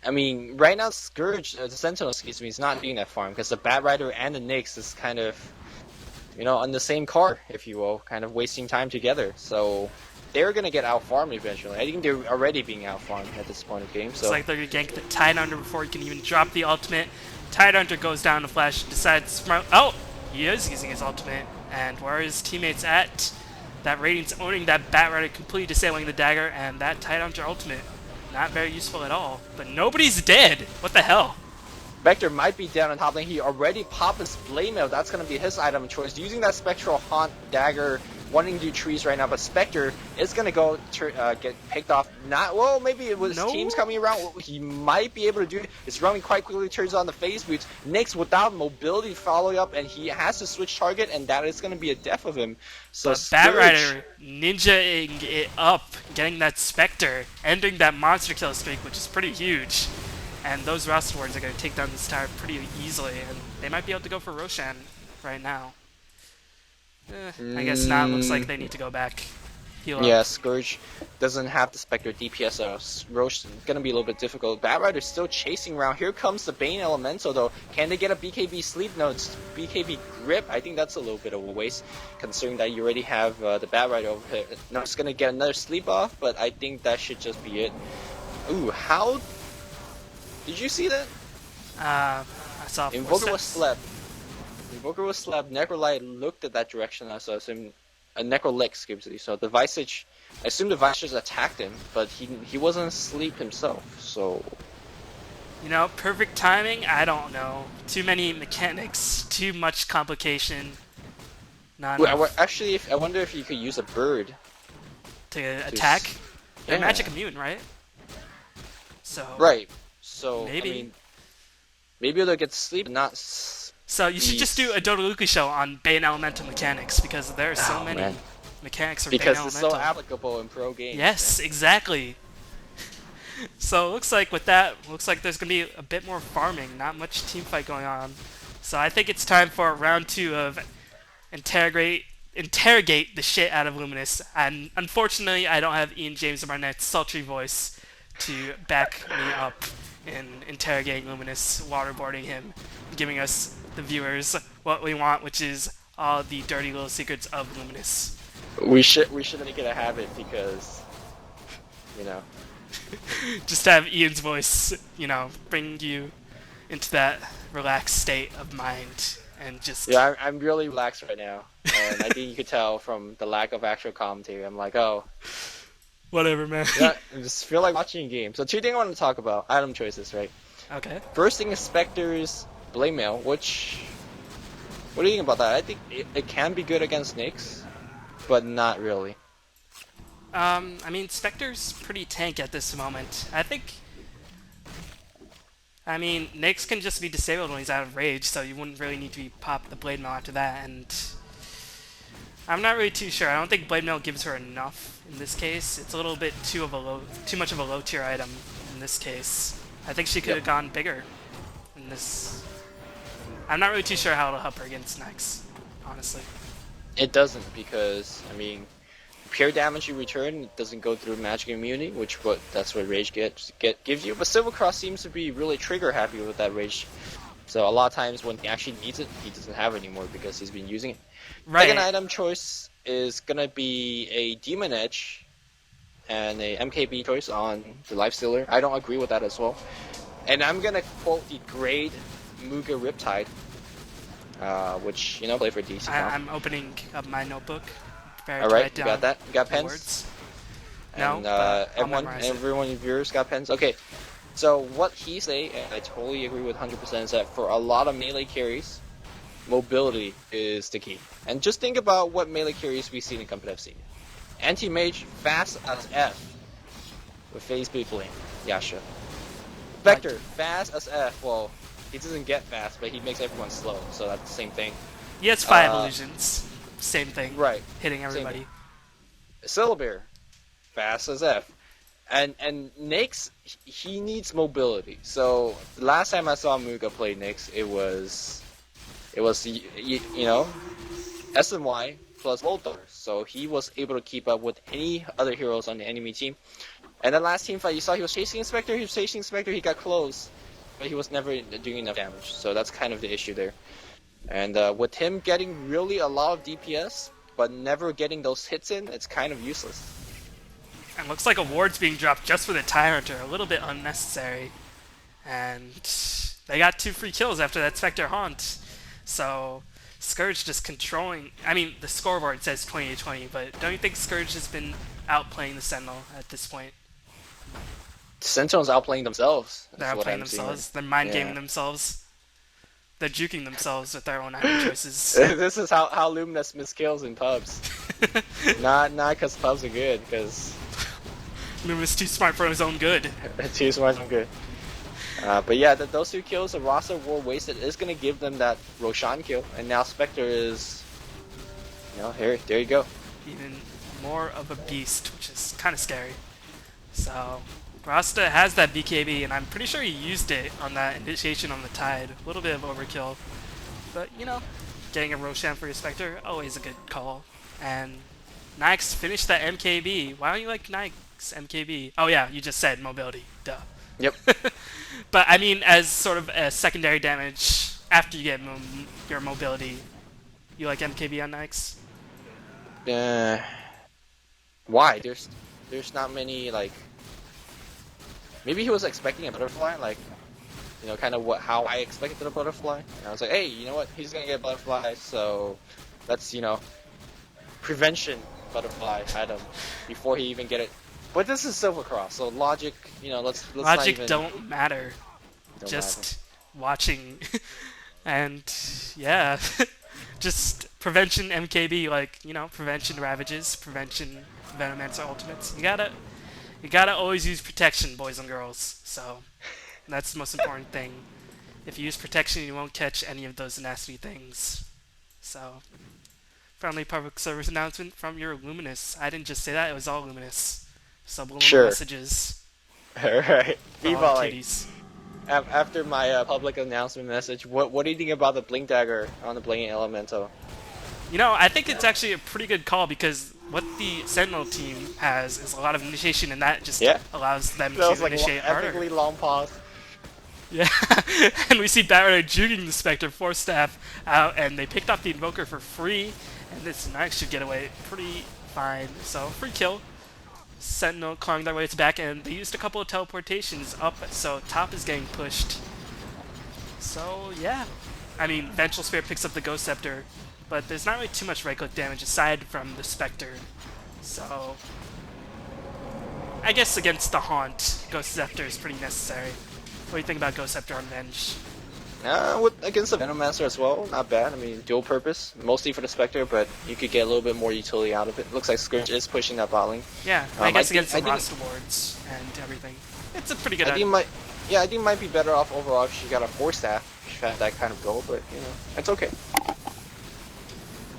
I mean, right now Scourge, the Sentinel, excuse me, is not doing that farm, because the Batrider and the N'aix is kind of, you know, on the same card, if you will, kind of wasting time together, so they're going to get out-farmed eventually. I think they're already being out-farmed at this point of the game, so. It's like they're going to gank the Tide Hunter before he can even drop the ultimate. Tide Hunter goes down to flash, decides smart. Oh, he is using his ultimate. And where are his teammates at? That Radiant's owning that Batrider, completely disabling the dagger, and that Tide Hunter ultimate. Not very useful at all. But nobody's dead. What the hell? Spectre might be down on top lane. He already popped his Blade Mail. That's going to be his item of choice. Using that Spectral Haunt dagger wanting to do trees right now, but Spectre is gonna go get picked off. Not well, maybe it was No. teams coming around. What he might be able to do is running quite quickly, turns on the phase boots. N'aix without mobility following up, and he has to switch target, and that is gonna be a death of him. So But Scourge, Batrider ninjaing it up, getting that Spectre, ending that monster kill streak, which is pretty huge. And those Rust wards are going to take down this tower pretty easily, and they might be able to go for Roshan right now. I guess not. Looks like they need to go back. Heal up. Yeah, Scourge doesn't have the Spectre DPS, so Roche is going to be a little bit difficult. Batrider's still chasing around. Here comes the Bane Elemental, though. Can they get a BKB sleep? No, it's BKB grip. I think that's a little bit of a waste, considering that you already have the Batrider over here. Now it's going to get another sleep off, but I think that should just be it. Ooh, how... Did you see that? I saw Invoker was slept. Invoker was slept. Necrolite looked at that direction. I saw him. Necrolix, excuse me. So the Visage, I assume the Visage attacked him, but he wasn't asleep himself. So You know, perfect timing? I don't know. Too many mechanics, too much complication. Not enough actually, I wonder if you could use a bird to attack. They're Yeah. magic immune, right? So Right. So maybe. I mean, maybe they'll get sleep, not. So you should just do a Dota Luka show on Bane Elemental mechanics because there are so many man. mechanics for Because Bane it's Elemental. so applicable in pro games. Yes, exactly. So it looks like with that, looks like there's gonna be a bit more farming, not much team fight going on. So I think it's time for round 2 of interrogate the shit out of Luminous. And unfortunately, I don't have Ian James Barnett's sultry voice to back me up in interrogating Luminous, waterboarding him, giving us the viewers what we want, which is all the dirty little secrets of Luminous. We should make it a habit because, you know. Just to have Ian's voice, you know, bring you into that relaxed state of mind and just... Yeah, I'm really relaxed right now, and I think you could tell from the lack of actual commentary. I'm like, oh, whatever, man. yeah, I just feel like watching a game. So 2 things I want to talk about, item choices, right? Okay. First thing is Spectre's Blade Mail, which... What do you think about that? I think it can be good against N'aix, but not really. I mean, Spectre's pretty tank at this moment. I mean, N'aix can just be disabled when he's out of rage, so you wouldn't really need to pop the Blade Mail after that, and... I'm not really too sure. I don't think Blade Mail gives her enough in this case. It's a little bit too much of a low tier item in this case. I think she could have gone bigger in this. I'm not really too sure how it'll help her against N'aix, honestly. It doesn't, because, I mean, pure damage you return doesn't go through magic immunity, that's what rage gives you. But Silvercross seems to be really trigger happy with that rage. So a lot of times when he actually needs it, he doesn't have it anymore because he's been using it. Right. Second item choice is gonna be a Demon Edge and a MKB choice on the Lifestealer. I don't agree with that as well. And I'm gonna quote the great Muga Riptide, which, you know, play for DC. I'm opening up my notebook. Alright, you got that? You got pens? Words. And No, everyone of yours got pens? Okay. So what he say, and I totally agree with 100%, is that for a lot of melee carries, mobility is the key. And just think about what melee carries we've seen in competitive scene. Anti-mage, fast as F, with phase boot blame, Yasha. Spectre, fast as F, well, he doesn't get fast, but he makes everyone slow, so that's the same thing. He has 5 illusions. Same thing. Right. Hitting everybody. Syllabear, fast as F. And N'aix, he needs mobility. So the last time I saw Muga play N'aix, it was you know, SNY plus Voltar. So he was able to keep up with any other heroes on the enemy team. And the last team fight, you saw he was chasing Spectre, he got close, but he was never doing enough damage. So that's kind of the issue there. And with him getting really a lot of DPS, but never getting those hits in, it's kind of useless. And looks like a ward's being dropped just for the Tyrant, a little bit unnecessary. And they got 2 free kills after that Spectre Haunt. So Scourge just controlling... I mean, the scoreboard says 20-20, but don't you think Scourge has been outplaying the Sentinel at this point? Sentinel's outplaying themselves. They're outplaying themselves. They're mind-gaming themselves. They're juking themselves with their own item choices. This is how Luminous miskills in pubs. Not because pubs are good, because Luminous too smart for his own good. too smart and good. But yeah, those 2 kills of Rhasta were wasted is gonna give them that Roshan kill, and now Spectre is, there you go. Even more of a beast, which is kind of scary. So Rhasta has that BKB, and I'm pretty sure he used it on that initiation on the Tide. A little bit of overkill, but getting a Roshan for your Spectre, always a good call. And N'aix finished that MKB. Why don't you like N'aix MKB? Oh yeah, you just said mobility. Duh. Yep. But I mean, as sort of a secondary damage after you get your mobility, you like MKB on N'aix? Why? There's not many, like, maybe he was expecting a butterfly, like, kind of how I expected a butterfly. And I was like, hey, you know what? He's gonna get a butterfly, so let's prevention butterfly item before he even get it. But this is Silver Cross, so logic, let's Logic not even, don't matter. don't Just watching. And yeah, just prevention MKB, like, prevention ravages, prevention Venomancer ultimates. You gotta always use protection, boys and girls. So that's the most important thing. If you use protection, you won't catch any of those nasty things. So friendly public service announcement from your Luminous. I didn't just say that, it was all Luminous. Subliminal messages. Alright. For all the kitties. After my public announcement message, what do you think about the Blink Dagger on the Blink Elemental? I think it's actually a pretty good call, because what the Sentinel team has is a lot of initiation, and that just allows them to initiate harder. Epically long pause. Yeah, and we see Batrider juking the Spectre, force staff out, and they picked up the Invoker for free, and this N'aix should get away pretty fine. So, free kill. Sentinel clawing their way to back, and they used a couple of teleportations up, so top is getting pushed. So, yeah. I mean, Vengeful Spirit picks up the Ghost Scepter, but there's not really too much right-click damage aside from the Spectre. So, I guess against the Haunt, Ghost Scepter is pretty necessary. What do you think about Ghost Scepter on Venge? Against the Venomancer as well, not bad. I mean, dual purpose, mostly for the Spectre, but you could get a little bit more utility out of it. Looks like Scourge is pushing that bot lane. Yeah, I guess against the Rhasta wards and everything. It's a pretty good I think it might be better off overall if she got a 4-staff. She had that kind of goal, but, it's okay.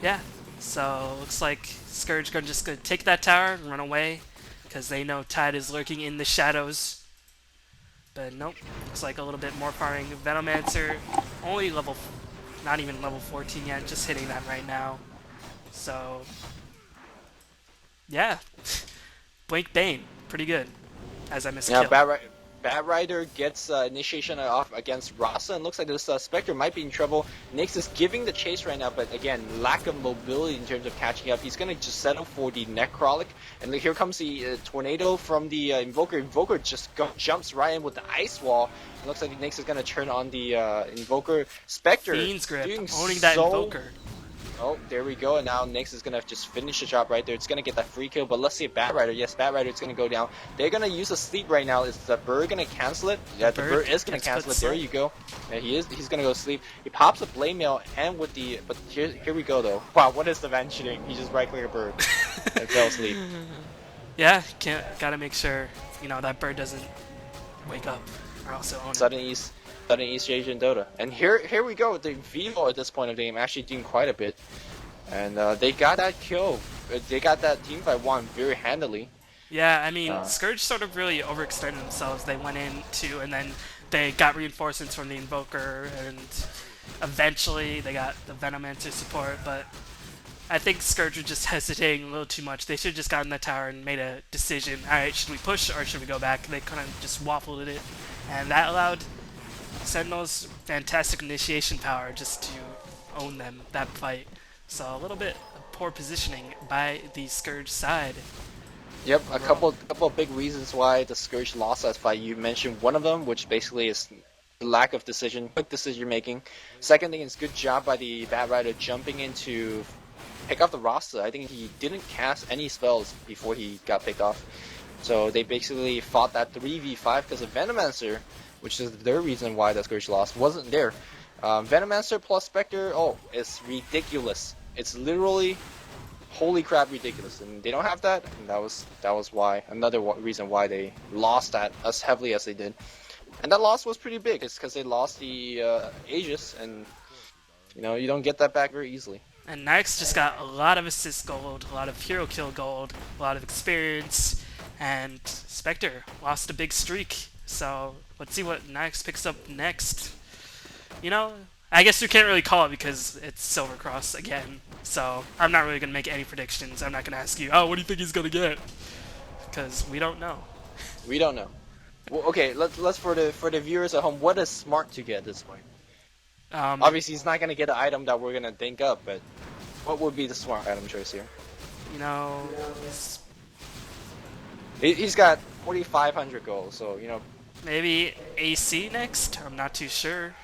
Yeah, so looks like Scourge just gonna take that tower and run away, because they know Tide is lurking in the shadows. But nope, looks like a little bit more farming. Venomancer, only not even level 14 yet, just hitting that right now. So, yeah. Blink Bane, pretty good, as I missed a kill. Batrider gets initiation off against Rhasta, and looks like this Spectre might be in trouble. N'aix is giving the chase right now, but again, lack of mobility in terms of catching up. He's going to just settle for the Necrotic, and here comes the Tornado from the Invoker. Invoker just jumps right in with the Ice Wall. It looks like N'aix is going to turn on the Invoker. Spectre Fiend's Grip, owning that Invoker. Oh, there we go, and now N'aix is going to just finish the job right there. It's going to get that free kill, but let's see if Batrider. Yes, Batrider is going to go down. They're going to use a sleep right now. Is the bird going to cancel it? Yeah, the bird is going to cancel it. There you go. Yeah, he's going to go sleep. He pops a Blade Mail, and with the... But here we go, though. Wow, what is the vanishing? He just right-clicked a bird and fell asleep. Yeah, gotta make sure, that bird doesn't wake up, or also own it. Southeast Asian Dota. And here we go. The Vivo at this point of the game actually doing quite a bit. And they got that kill. They got that teamfight won very handily. Yeah, I mean, Scourge sort of really overextended themselves. They went into, and then they got reinforcements from the Invoker, and eventually they got the Venomancer support, but I think Scourge was just hesitating a little too much. They should have just gotten the tower and made a decision. Alright, should we push or should we go back? They kind of just waffled it, and that allowed Sentinel's fantastic initiation power just to own them, that fight. So a little bit of poor positioning by the Scourge side. Yep, a couple of big reasons why the Scourge lost that fight. You mentioned one of them, which basically is the lack of quick decision making. Second thing is good job by the Batrider jumping in to pick off the Rhasta. I think he didn't cast any spells before he got picked off. So they basically fought that 3v5 because of Venomancer, which is their reason why the Scourge lost, wasn't there. Venomancer plus Spectre, oh, it's ridiculous. It's literally, holy crap, ridiculous. And they don't have that, and that was why, another reason why they lost that as heavily as they did. And that loss was pretty big. It's because they lost the Aegis, and you don't get that back very easily. And N'aix just got a lot of assist gold, a lot of hero kill gold, a lot of experience, and Spectre lost a big streak. So let's see what N'aix picks up next. I guess you can't really call it because it's Silver Cross again. So I'm not really going to make any predictions. I'm not going to ask you, oh, what do you think he's going to get? Because we don't know. We don't know. Well, okay, let's for the viewers at home, what is smart to get at this point? Obviously, he's not going to get an item that we're going to think up, but what would be the smart item choice here? He's got 4,500 gold, so, maybe AC next? I'm not too sure.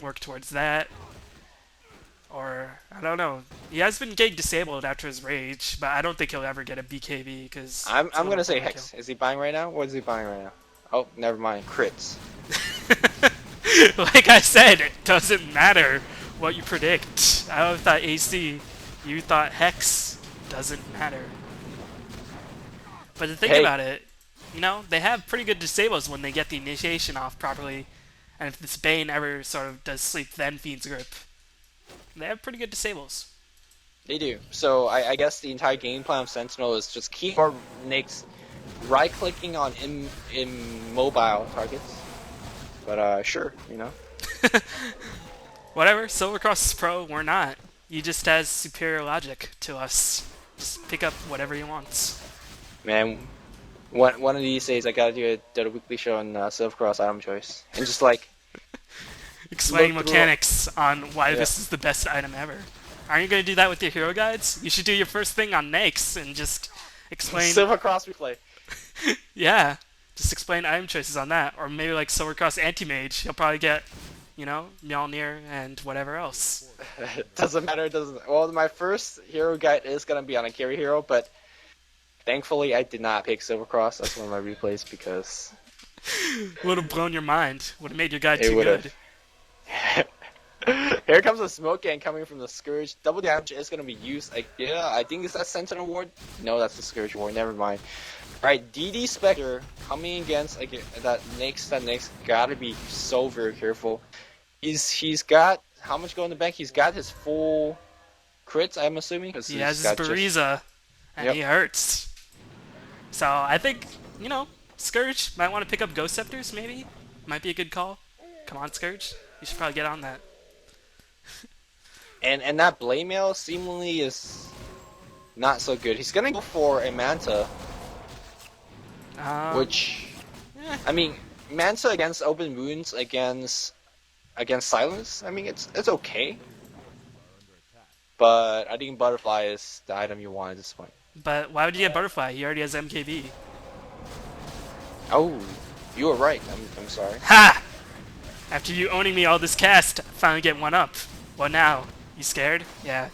Work towards that. Or, I don't know. He has been getting disabled after his rage, but I don't think he'll ever get a BKB, because... I'm going to say Hex. Is he buying right now? What is he buying right now? Oh, never mind. Crits. Like I said, it doesn't matter what you predict. I thought AC, you thought Hex. Doesn't matter. But the thing about it, they have pretty good disables when they get the initiation off properly. And if this Bane ever sort of does sleep then Fiend's Grip, they have pretty good disables. They do. So I guess the entire game plan of Sentinel is just keep our N'aix right-clicking on immobile targets. But sure, Whatever, Silvercross is pro, we're not. He just has superior logic to us. Just pick up whatever he wants. Man, one of these days I gotta do a weekly show on Silvercross item choice. And just like... explaining mechanics on why this is the best item ever. Aren't you gonna do that with your hero guides? You should do your first thing on N'aix and just explain... Silvercross replay. Yeah. Just explain item choices on that. Or maybe like Silvercross Anti-Mage. He'll probably get, Mjolnir and whatever else. Doesn't matter. Well, my first hero guide is going to be on a carry hero, but thankfully I did not pick Silvercross as one of my replays because... would have blown your mind. Would have made your guide too good. Here comes a smoke gang coming from the Scourge. Double damage is going to be used. I think it's that Sentinel ward? No, that's the Scourge ward. Never mind. Alright, DD Spectre coming against that N'aix gotta be so very careful. He's got how much go in the bank? He's got his full crits, I'm assuming. He has his Bariza, and he hurts. So I think, Scourge might want to pick up Ghost Scepters, maybe? Might be a good call. Come on, Scourge. You should probably get on that. and that Blade Mail seemingly is not so good. He's gonna go for a Manta. Which, I mean, Manta against open wounds against silence. I mean, it's okay, but I think Butterfly is the item you want at this point. But why would you get Butterfly? He already has MKB. Oh, you were right. I'm sorry. Ha! After you owning me all this cast, I finally get one up. What now? You scared? Yeah,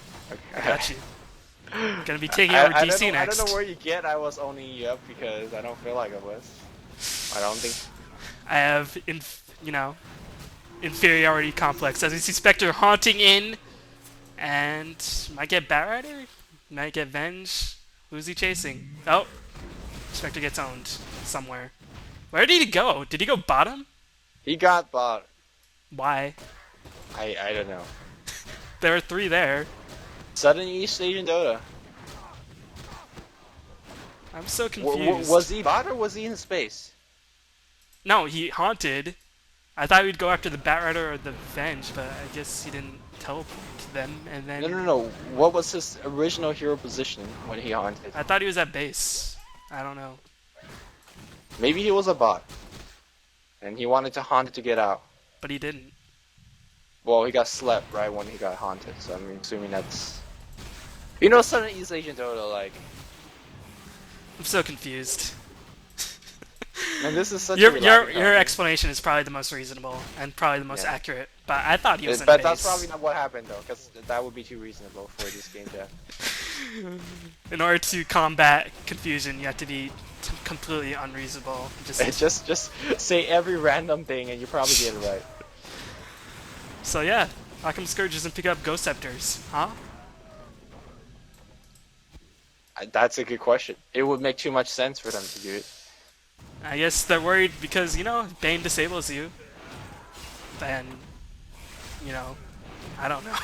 I got you. Gonna be taking over DC next. I don't know where you get I was owning you up because I don't feel like I was. I don't think. I have, inferiority complex. As we see Spectre haunting in, and might get Batrider, might get Venge. Who's he chasing? Oh, Spectre gets owned somewhere. Where did he go? Did he go bottom? He got bottom. Why? I don't know. There are 3 there. Southeast Asian Dota. I'm so confused. Was he bot or was he in space? No, he haunted. I thought we'd go after the Batrider or the Venge, but I guess he didn't teleport to them, and then... No. What was his original hero position when he haunted? I thought he was at base. I don't know. Maybe he was a bot. And he wanted to haunt to get out. But he didn't. Well, he got slept right when he got haunted, so I'm assuming that's... Southeast Asian Dota, like... I'm so confused. And this is such your explanation is probably the most reasonable and probably the most accurate. But I thought he was in base. But that's probably not what happened though, because that would be too reasonable for this game to. In order to combat confusion, you have to be completely unreasonable. Just say every random thing and you probably get it right. So yeah, how come Scourge doesn't pick up Ghost Scepters? Huh? That's a good question. It would make too much sense for them to do it. I guess they're worried because, Bane disables you. Then, you know, I don't know.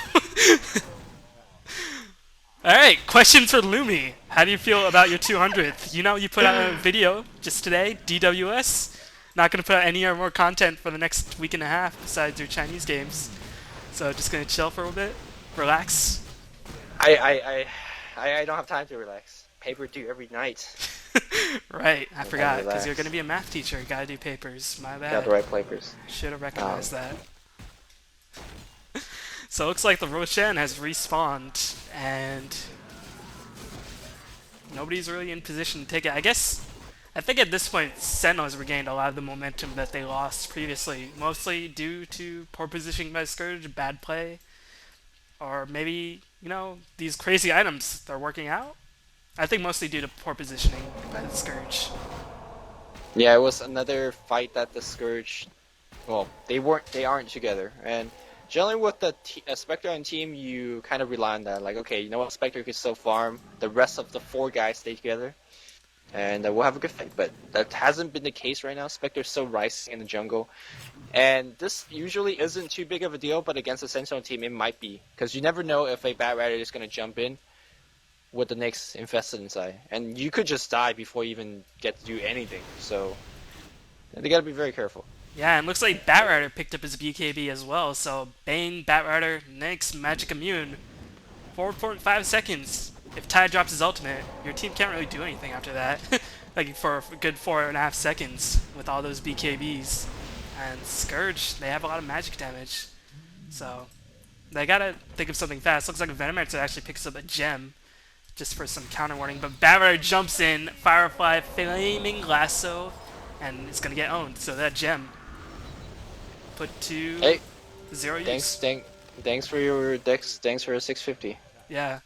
Alright, question for Lumi. How do you feel about your 200th? You put out a video just today, DWS. Not going to put out any more content for the next week and a half besides your Chinese games. So just going to chill for a bit, relax. I don't have time to relax. Paper due every night. Right, I forgot, because you're going to be a math teacher. You got to do papers. My bad. Got the right papers. Should have recognized that. So it looks like the Roshan has respawned, and nobody's really in position to take it. I think at this point, Sentinel has regained a lot of the momentum that they lost previously, mostly due to poor positioning by Scourge, bad play, or maybe, these crazy items, they're working out? I think mostly due to poor positioning by the Scourge. Yeah, it was another fight that the Scourge, well, they aren't together, and generally with the Spectre and team, you kind of rely on that. Like, okay, you know what, Spectre can still farm. The rest of the 4 guys stay together, and we'll have a good fight. But that hasn't been the case right now. Spectre's still rising in the jungle, and this usually isn't too big of a deal. But against a Sentinel team, it might be, because you never know if a Bat Rider is going to jump in with the N'aix infested inside, and you could just die before you even get to do anything. So they got to be very careful. Yeah, and looks like Bat Rider picked up his BKB as well, so Bane, Bat Rider, N'aix, Magic Immune. 4.5 seconds. If Tide drops his ultimate, your team can't really do anything after that. Like, for a good 4.5 seconds with all those BKBs. And Scourge, they have a lot of magic damage. So, they gotta think of something fast. Looks like Venomancer actually picks up a gem, just for some counter warning, but Bat Rider jumps in, Firefly, Flaming Lasso, and it's gonna get owned, so that gem put to 0 use. Thanks for your Dex. Thanks for a 650. Yeah.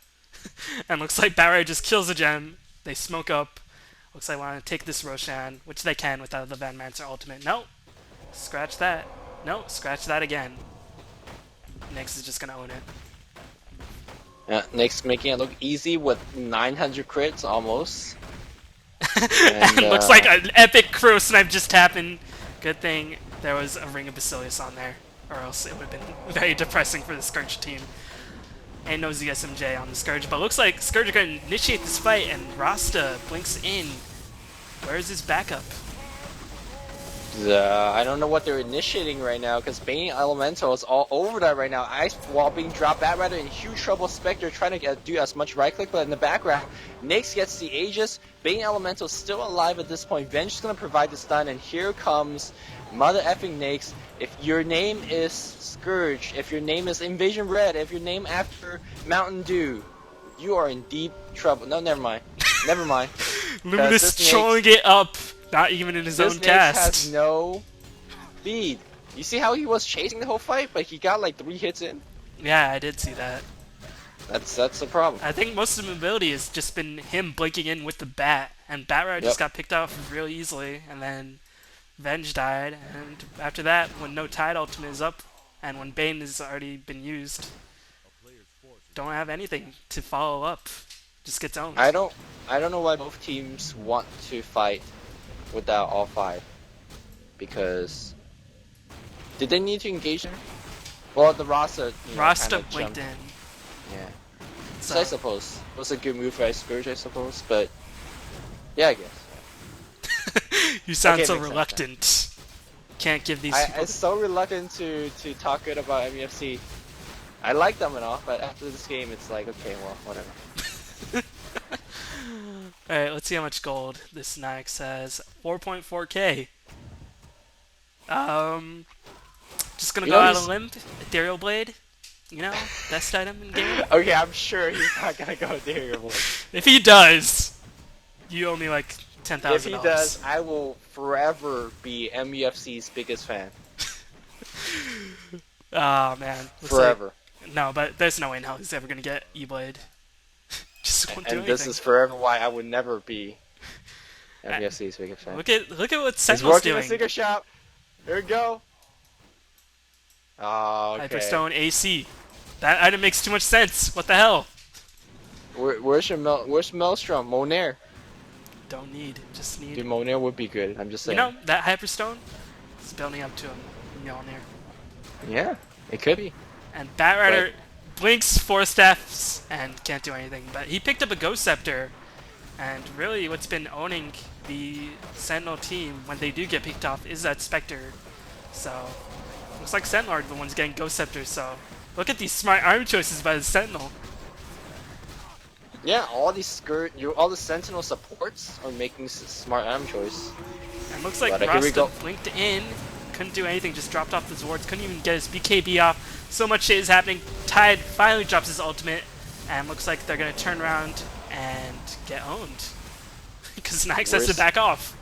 And looks like Bat Rider just kills the gem. They smoke up. Looks like they want to take this Roshan, which they can without the Venomancer ultimate. Nope. Scratch that. Nope. Scratch that again. N'aix is just gonna own it. N'aix making it look easy with 900 crits almost. And looks like an epic crow snipe just happened. Good thing there was a Ring of Basilius on there, or else it would have been very depressing for the Scourge team. And no ZSMJ on the Scourge, but looks like Scourge are going to initiate this fight, and Rhasta blinks in. Where's his backup? I don't know what they're initiating right now, because Bane Elemental is all over that right now. Ice Wall being dropped, Bat Rider in huge trouble, Spectre trying to do as much right click, but in the background, N'aix gets the Aegis, Bane Elemental still alive at this point, Venge is going to provide the stun, and here comes Mother effing N'aix. If your name is Scourge, if your name is Invasion-ReD, if your name after Mountain Dew, you are in deep trouble. No, never mind. Never mind. Luminous trolling it up, not even in his own cast. This has no speed. You see how he was chasing the whole fight, but he got like 3 hits in? Yeah, I did see that. That's the problem. I think most of the mobility has just been him blinking in with the bat, and Bat Rider just got picked off real easily, and then Venge died, and after that, when no Tide ultimate is up, and when Bane has already been used, don't have anything to follow up. Just gets owned. I don't know why both teams want to fight without all 5. Because did they need to engage him? Well, the Rhasta blinked in. Yeah. So I suppose it was a good move by Scourge, I suppose, but yeah, I guess. You sound so reluctant. Can't give these people... I'm so reluctant to talk good about MUFC. I like them and all, but after this game, it's like, okay, well, whatever. Alright, let's see how much gold this N'aix has. 4.4k. Just gonna go out on a limb. Ethereal Blade. Best item in game. Okay, I'm sure he's not gonna go Ethereal Blade. If he does, you owe me like $10,000. If he does, I will forever be MUFC's biggest fan. Oh man. Forever. No, but there's no way in hell he's ever gonna get E-Blade. Just won't do anything. This is forever why I would never be MUFC's biggest fan. Look at what Sentinel's doing. He's working doing. a secret shop. There we go. Oh, okay. Hyperstone AC. That item makes too much sense. What the hell? Where's Maelstrom? Monair. Don't need. Just Dude, need. Monair would be good. I'm just You saying. know, that Hyperstone is building up to him. Mjolnir. Yeah, it could be. And Batrider But blinks 4 staffs and can't do anything. But he picked up a Ghost Scepter. And really what's been owning the Sentinel team when they do get picked off is that Spectre. So, looks like Sentinel are the ones getting Ghost Scepters, so look at these smart arm choices by the Sentinel. yeah, all all the Sentinel supports are making smart item choice. And looks like But here we Rhasta go. blinked in, couldn't do anything, just dropped off the wards, couldn't even get his BKB off. So much shit is happening. Tide finally drops his ultimate, and looks like they're gonna turn around and get owned. Because N'aix has to back off.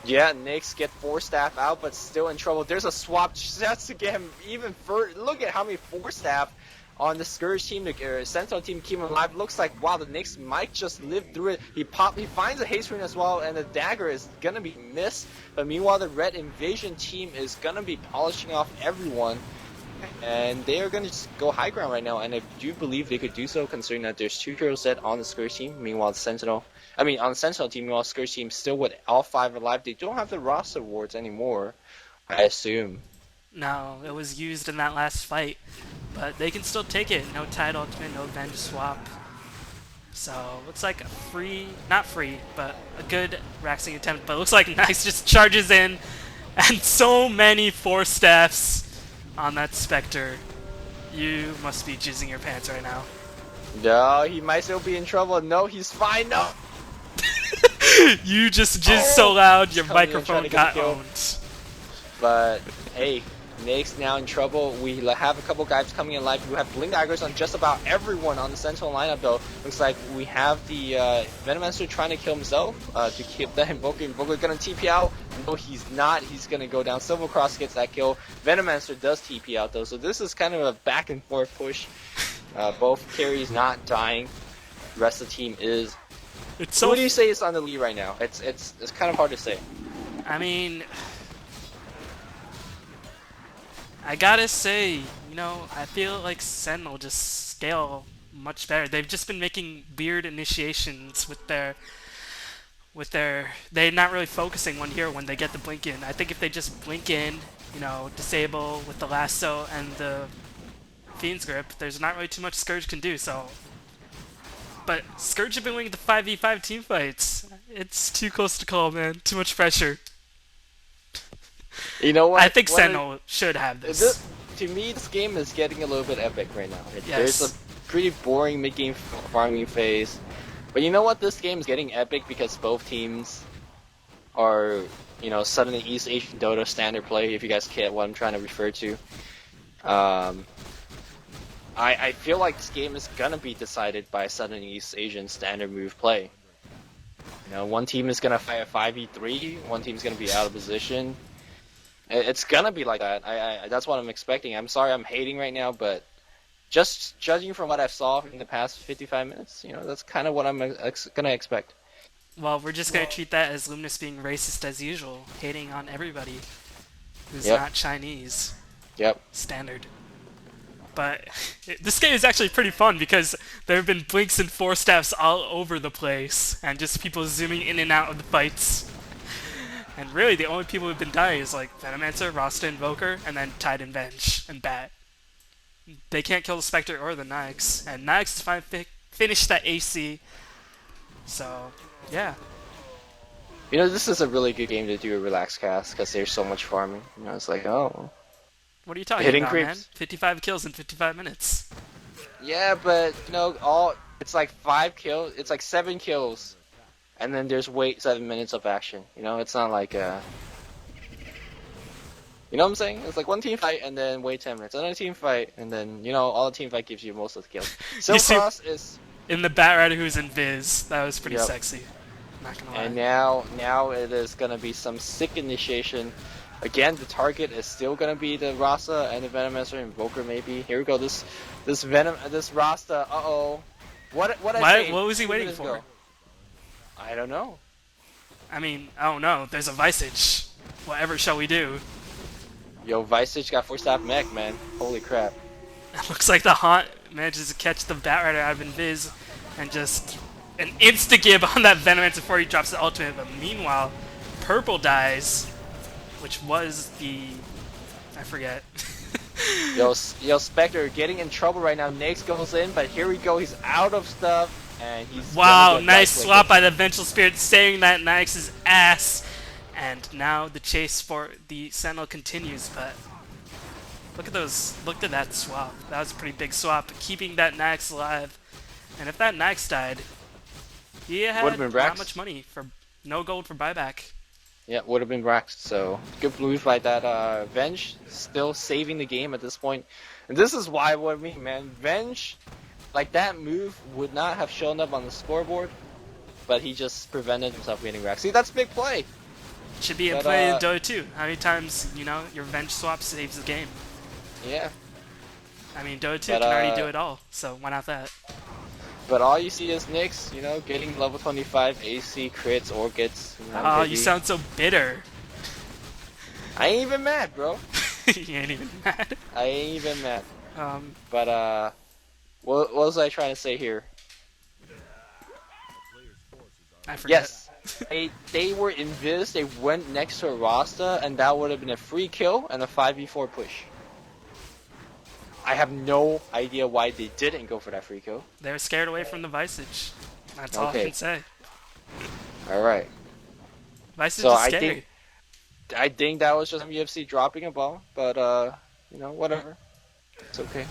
Yeah, N'aix get 4-staff out, but still in trouble. There's a swap just to get him even further. Look at how many 4-staff on the Scourge team, the Sentinel team keep him alive. Looks like, wow, the N'aix might just live through it. He finds a haste rune as well, and the dagger is gonna be missed. But meanwhile, the Red Invasion team is gonna be polishing off everyone. And they are going to just go high ground right now, and I do believe they could do so, considering that there's 2 heroes dead on the Scourge team. Meanwhile, on the Sentinel team, meanwhile, Scourge team still with all 5 alive. They don't have the roster awards anymore, I assume. No, it was used in that last fight, but they can still take it. No Tide ultimate, no Venge swap. So, looks like a free, not free, but a good Raxing attempt. But it looks like N'aix just charges in, and so many 4-staffs on that Spectre. You must be jizzing your pants right now. No, he might still be in trouble. No, he's fine. No. You just jizzed so loud, your Coming in, trying microphone to get got the kill. owned. But hey, N'aix now in trouble. We have a couple guys coming in live. We have blink daggers on just about everyone on the Sentinel lineup though. Looks like we have the Venomancer trying to kill himself to keep that Invoker. Invoker gonna TP out. No, he's not. He's gonna go down. Silver Cross gets that kill. Venomancer does TP out though, so this is kind of a back and forth push. Both carries not dying. The rest of the team is. It's So so what do you say is on the lead right now? It's kind of hard to say. I mean, I gotta say, you know, I feel like Sentinel just scale much better. They've just been making weird initiations they're not really focusing one hero when they get the blink in. I think if they just blink in, you know, disable with the lasso and the Fiend's Grip, there's not really too much Scourge can do, so. But Scourge have been winning the 5v5 team fights. It's too close to call, man. Too much pressure. You know what? I think Sentinel should have this. To me, this game is getting a little bit epic right now. Yes. There's a pretty boring mid-game farming phase. But you know what? This game is getting epic because both teams are, you know, Southeast Asian Dota standard play, if you guys get what I'm trying to refer to. I feel like this game is gonna be decided by Southeast Asian standard move play. You know, one team is gonna fight a 5v3, one team's gonna be out of position. It's gonna be like that. That's what I'm expecting. I'm sorry I'm hating right now, but just judging from what I saw in the past 55 minutes, you know, that's kind of what I'm gonna expect. Well, we're just gonna treat that as Luminous being racist as usual, hating on everybody who's Yep. not Chinese. Yep. Standard. But this game is actually pretty fun because there have been blinks and 4-staffs all over the place, and just people zooming in and out of the fights. And really, the only people who've been dying is like Venomancer, Rhasta, Invoker, and then Tide and Venge and Bat. They can't kill the Spectre or the N'aix, and N'aix has finally finished that AC. So, yeah. You know, this is a really good game to do a relaxed cast because there's so much farming. You know, it's like, oh. What are you talking Hitting about, creeps. man? 55 kills in 55 minutes. Yeah, but you know, it's like 5 kills. It's like 7 kills, and then there's 7 minutes of action. You know, it's not like you know what I'm saying? It's like one team fight and then wait 10 minutes. Another team fight and then, you know, all the team fight gives you most of the kills. You see- Silvercross is, In the Batrider who's in Viz, that was pretty Yep. sexy. Not gonna lie. and now it is gonna be some sick initiation. Again, the target is still gonna be the Rhasta and the Venomancer Invoker maybe. Here we go. This Rhasta. What What was he waiting for? I don't know. I mean, I don't know. There's a Visage. Whatever shall we do? Yo, Visage got forced out mech, man. Holy crap. It looks like the Haunt manages to catch the Batrider out of Invis and just an insta-gib on that Venomance before he drops the ultimate. But meanwhile, Purple dies, which was the... I forget. Yo, Spectre getting in trouble right now. N'aix goes in, but here we go. He's out of stuff, and he's Wow, nice swap by the Vengeful Spirit, saving that N'aix's ass. And now the chase for the Sentinel continues, but look at those. Look at that swap. That was a pretty big swap, keeping that N'aix alive. And if that N'aix died, he had not much money for no gold for buyback. Yeah, would have been Rax. So good move by that Venge, still saving the game at this point. And this is why what I mean, man. Venge, like that move would not have shown up on the scoreboard, but he just prevented himself getting Rax. See, that's a big play. Should be a play in Dota 2. How many times, you know, your Venge swap saves the game? Yeah. I mean, Dota 2 can already do it all, so why not that? But all you see is N'aix, you know, getting level 25 AC crits or gets. You know, oh, you sound so bitter. I ain't even mad, bro. You ain't even mad. I ain't even mad. But what was I trying to say here? I forget. Yes, they were invis. They went next to a Rhasta, and that would have been a free kill and a 5v4 push. I have no idea why they didn't go for that free kill. They were scared away from the Visage. That's all I can say. Alright. Visage is scary. I think that was just MUFC dropping a ball, but you know, whatever. It's okay.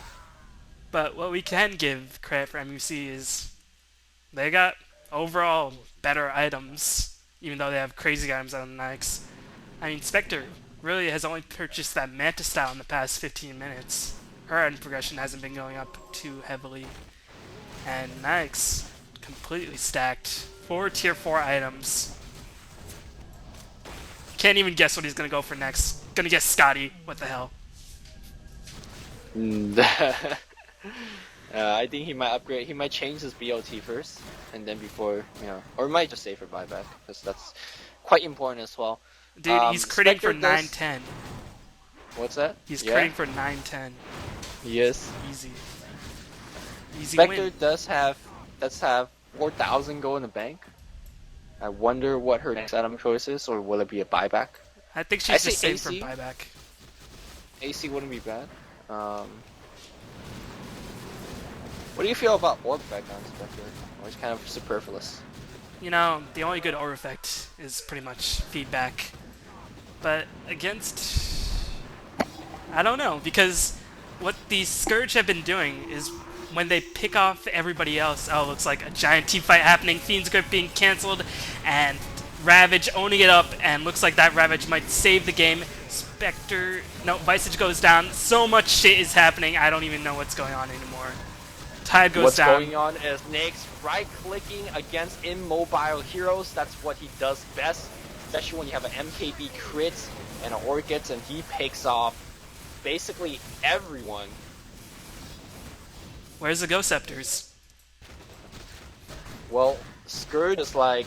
But what we can give credit for MUFC is they got overall better items, even though they have crazy items on N'aix. I mean, Spectre really has only purchased that Manta style in the past 15 minutes. Her item progression hasn't been going up too heavily. And N'aix, completely stacked. 4 tier 4 items. Can't even guess what he's gonna go for next. Gonna guess Scotty. What the hell? I think he might upgrade. He might change his BOT first, and then before, you know, or might just save for buyback, because that's quite important as well. Dude, he's critting for 910. What's that? He's critting for 910. Yes. Easy. Easy Spectre win. does have 4,000 go in the bank. I wonder what her next item choice is, or will it be a buyback? I think she's just saved for buyback. AC wouldn't be bad. What do you feel about Orb Effect on Spectre? Or it's kind of superfluous. You know, the only good Orb Effect is pretty much feedback. But against... I don't know, because what the Scourge have been doing is when they pick off everybody else, oh, looks like a giant team fight happening, Fiend's Grip being cancelled, and Ravage owning it up, and looks like that Ravage might save the game. Spectre... No, Visage goes down. So much shit is happening, I don't even know what's going on anymore. Tide goes down. What's going on is N'aix right-clicking against immobile heroes. That's what he does best, especially when you have an MKB crit and an Orchid, and he picks off basically everyone. Where's the Ghost Scepters? Well, Scourge is like,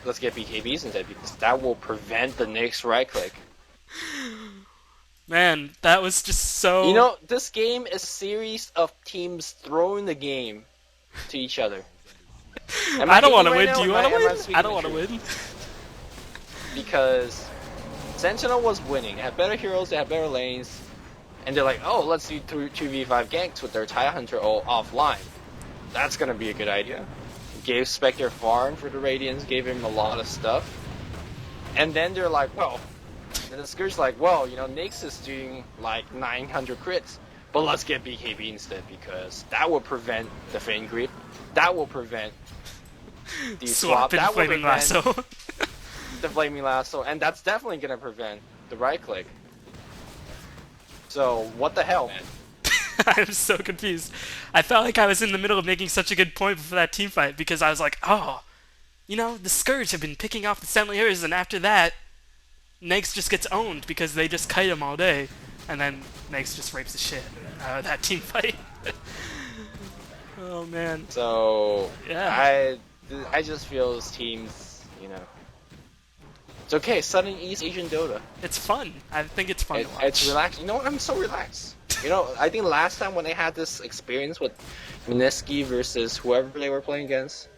let's get BKBs instead, because that will prevent the N'aix right-click. Man, that was just so... You know, this game is a series of teams throwing the game to each other. I don't want to win. Do you want to win? I don't want to win. Because Sentinel was winning. They had better heroes, they had better lanes. And they're like, oh, let's do 2v5 ganks with their TIE Hunter all offline. That's going to be a good idea. Gave Spectre farm for the Radiants, gave him a lot of stuff. And then they're like, well... And the Scourge's like, well, you know, N'aix is doing like 900 crits, but let's get BKB instead, because that will prevent the Feign Grip, that will prevent the swap, that will Flaming Lasso. The Flaming Lasso, and that's definitely going to prevent the right click. So, what the hell, man? I'm so confused. I felt like I was in the middle of making such a good point before that team fight, because I was like, oh, you know, the Scourge have been picking off the Sentinel heroes, and after that, N'aix just gets owned because they just kite him all day, and then N'aix just rapes the shit out of that team fight. Oh man. So yeah, I just feel those teams, you know, It's okay. Southeast Asian Dota. It's fun. I think it's fun to It's watch. relaxing. You know what? I'm so relaxed. You know, I think last time when they had this experience with Mineski versus whoever they were playing against,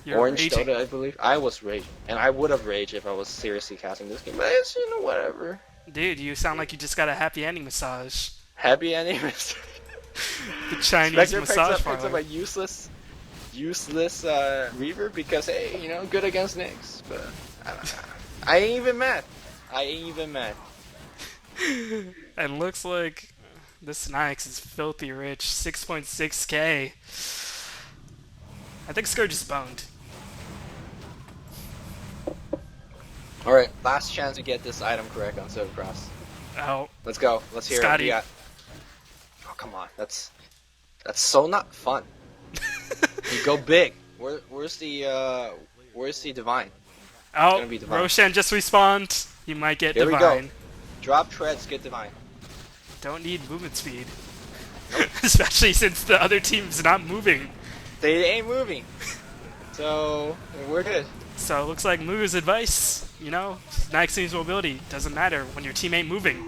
You're Orange raging. Dota, I believe, I was raging. And I would have raged if I was seriously casting this game. But it's, you know, whatever. Dude, you sound like you just got a happy ending massage. Happy anyways. The Chinese Spectre massage picks up parlor. a useless Reaver because, hey, you know, good against N'aix. But I don't know. I ain't even mad. I ain't even mad. And looks like this N'aix is filthy rich. 6.6k. I think Scourge is boned. Alright, last chance to get this item correct on Silver Cross. Oh, Let's go. Let's hear Scotty. it. We got... Oh, come on. That's so not fun. You go big. Where's the Divine? oh, gonna be Divine. Roshan just respawned. You might get Here we go. Divine. Drop treads, get Divine. Don't need movement speed. Especially since the other team's not moving. They ain't moving. So, we're good. So it looks like Mugu's advice, you know, N'aix needs mobility. Doesn't matter when your team ain't moving.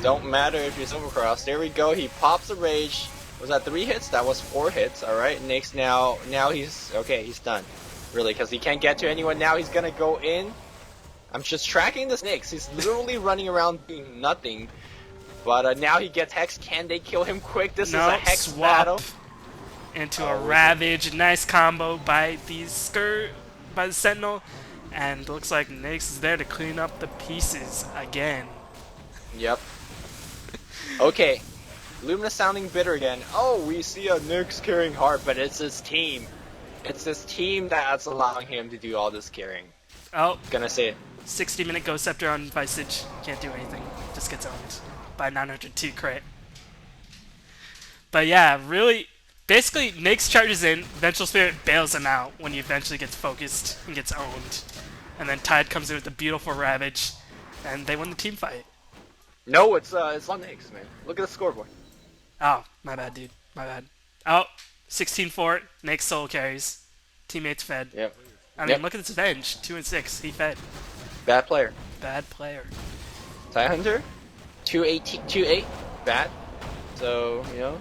Don't matter if you're Silver Cross. There we go. He pops the rage. Was that 3 hits? That was 4 hits. Alright, N'aix now he's... Okay, he's done. Really, because he can't get to anyone now. He's gonna go in. I'm just tracking this N'aix. He's literally running around doing nothing. But now he gets Hex. Can they kill him quick? This is a Hex swap battle. into Oh, a Ravage. Nice combo by the by the Sentinel. And looks like N'aix is there to clean up the pieces again. Yep. Okay. Luminous sounding bitter again. Oh, we see a N'aix carrying hard, but it's his team. It's his team that's allowing him to do all this carrying. Oh, Gonna say it. 60-minute Ghost Scepter on Visage. Can't do anything. Just gets owned by 902 crit. But yeah, really, basically, N'aix charges in, Vengeful Spirit bails him out when he eventually gets focused and gets owned. And then Tide comes in with a beautiful Ravage, and they win the team fight. No, it's on N'aix, man. Look at the scoreboard. Oh, my bad, dude. My bad. Oh, 16-4, N'aix solo carries. Teammates fed. Yep. I mean, Yep. look at this Venge. 2-6, he fed. Bad player. Bad player. Tie Hunter. 2-8. Bad. So, you know.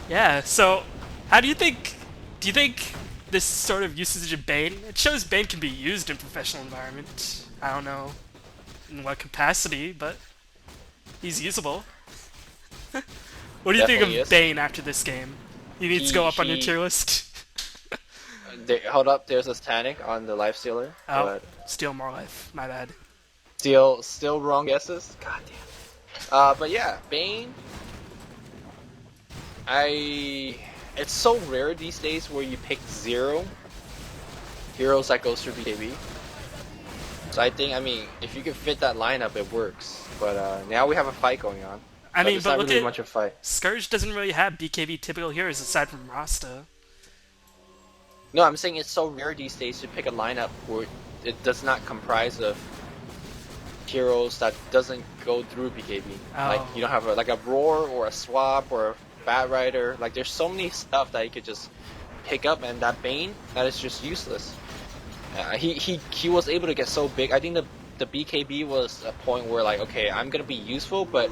Yeah, so how do you think this sort of usage of Bane, it shows Bane can be used in professional environment. I don't know in what capacity, but he's usable. What do you think Definitely of is. Bane after this game? He needs to go up on your He- tier list. Hold up, there's a Titanic on the life stealer. Oh, But steal more life. My bad. still wrong guesses. God damn. But yeah, Bane. It's so rare these days where you pick 0 heroes that goes through BKB. So I mean, if you can fit that lineup, it works. But now we have a fight going on. I mean, it's but not look really at much of a fight. Scourge doesn't really have BKB typical heroes aside from Rhasta. No, I'm saying it's so rare these days to pick a lineup where it does not comprise of heroes that doesn't go through BKB. Oh. Like you don't have a Roar or a Swap or a Bat Rider. Like there's so many stuff that you could just pick up, and that Bane, that is just useless. He was able to get so big. I think the BKB was a point where like, okay, I'm gonna be useful, but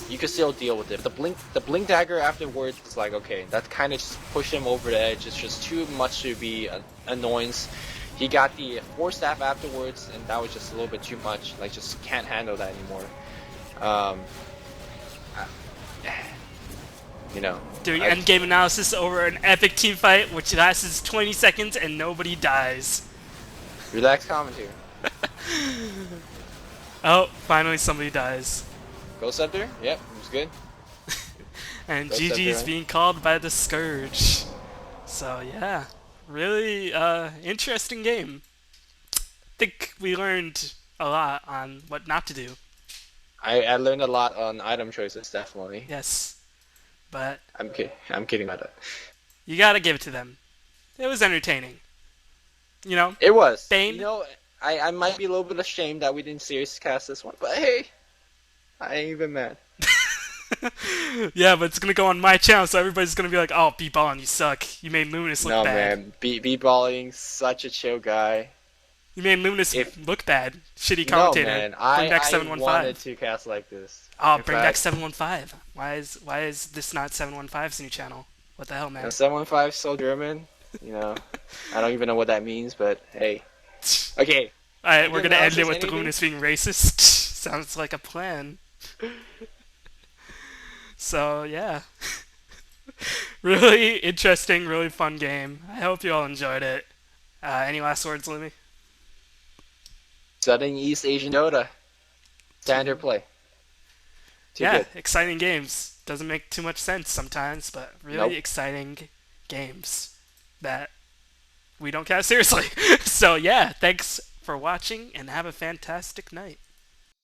you can still deal with it. The blink dagger afterwards is like, okay, that kind of just pushed him over the edge. It's just too much to be an annoyance. He got the Force Staff afterwards, and that was just a little bit too much. Like, just can't handle that anymore. You know. Doing endgame analysis over an epic team fight which lasts 20 seconds and nobody dies. Relax commentary. Oh, finally somebody dies. Ghost Scepter? Yep, it was good. And Ghost GG's Scepter. being called by the Scourge. So yeah, really interesting game. I think we learned a lot on what not to do. I learned a lot on item choices, definitely. Yes. But I'm kidding about that. you gotta give it to them. It was entertaining. You know? It was. Bane? You know, I might be a little bit ashamed that we didn't serious cast this one, but hey, I ain't even mad. Yeah, but it's gonna go on my channel, so everybody's gonna be like, "Oh, B-Ballin, you suck. You made Luminous look No bad." man, B-Balling, such a chill guy. You made Luminous If look bad. Shitty no, commentator. man, Bring back I wanted 715. to cast like this. Oh, In bring back fact, 715. Why is this not 715's new channel? What the hell, you know, man? 715 so German. You know, I don't even know what that means, but hey. Okay. Alright, we're Good gonna end it analysis, with the anything? Luminous being racist. Sounds like a plan. So, yeah. Really interesting, really fun game. I hope you all enjoyed it. Any last words, Lumi? Southeast Asian Dota. Standard play. Too Yeah, good. exciting games. Doesn't make too much sense sometimes, but really Nope. exciting games that we don't cast seriously. So, yeah, thanks for watching and have a fantastic night.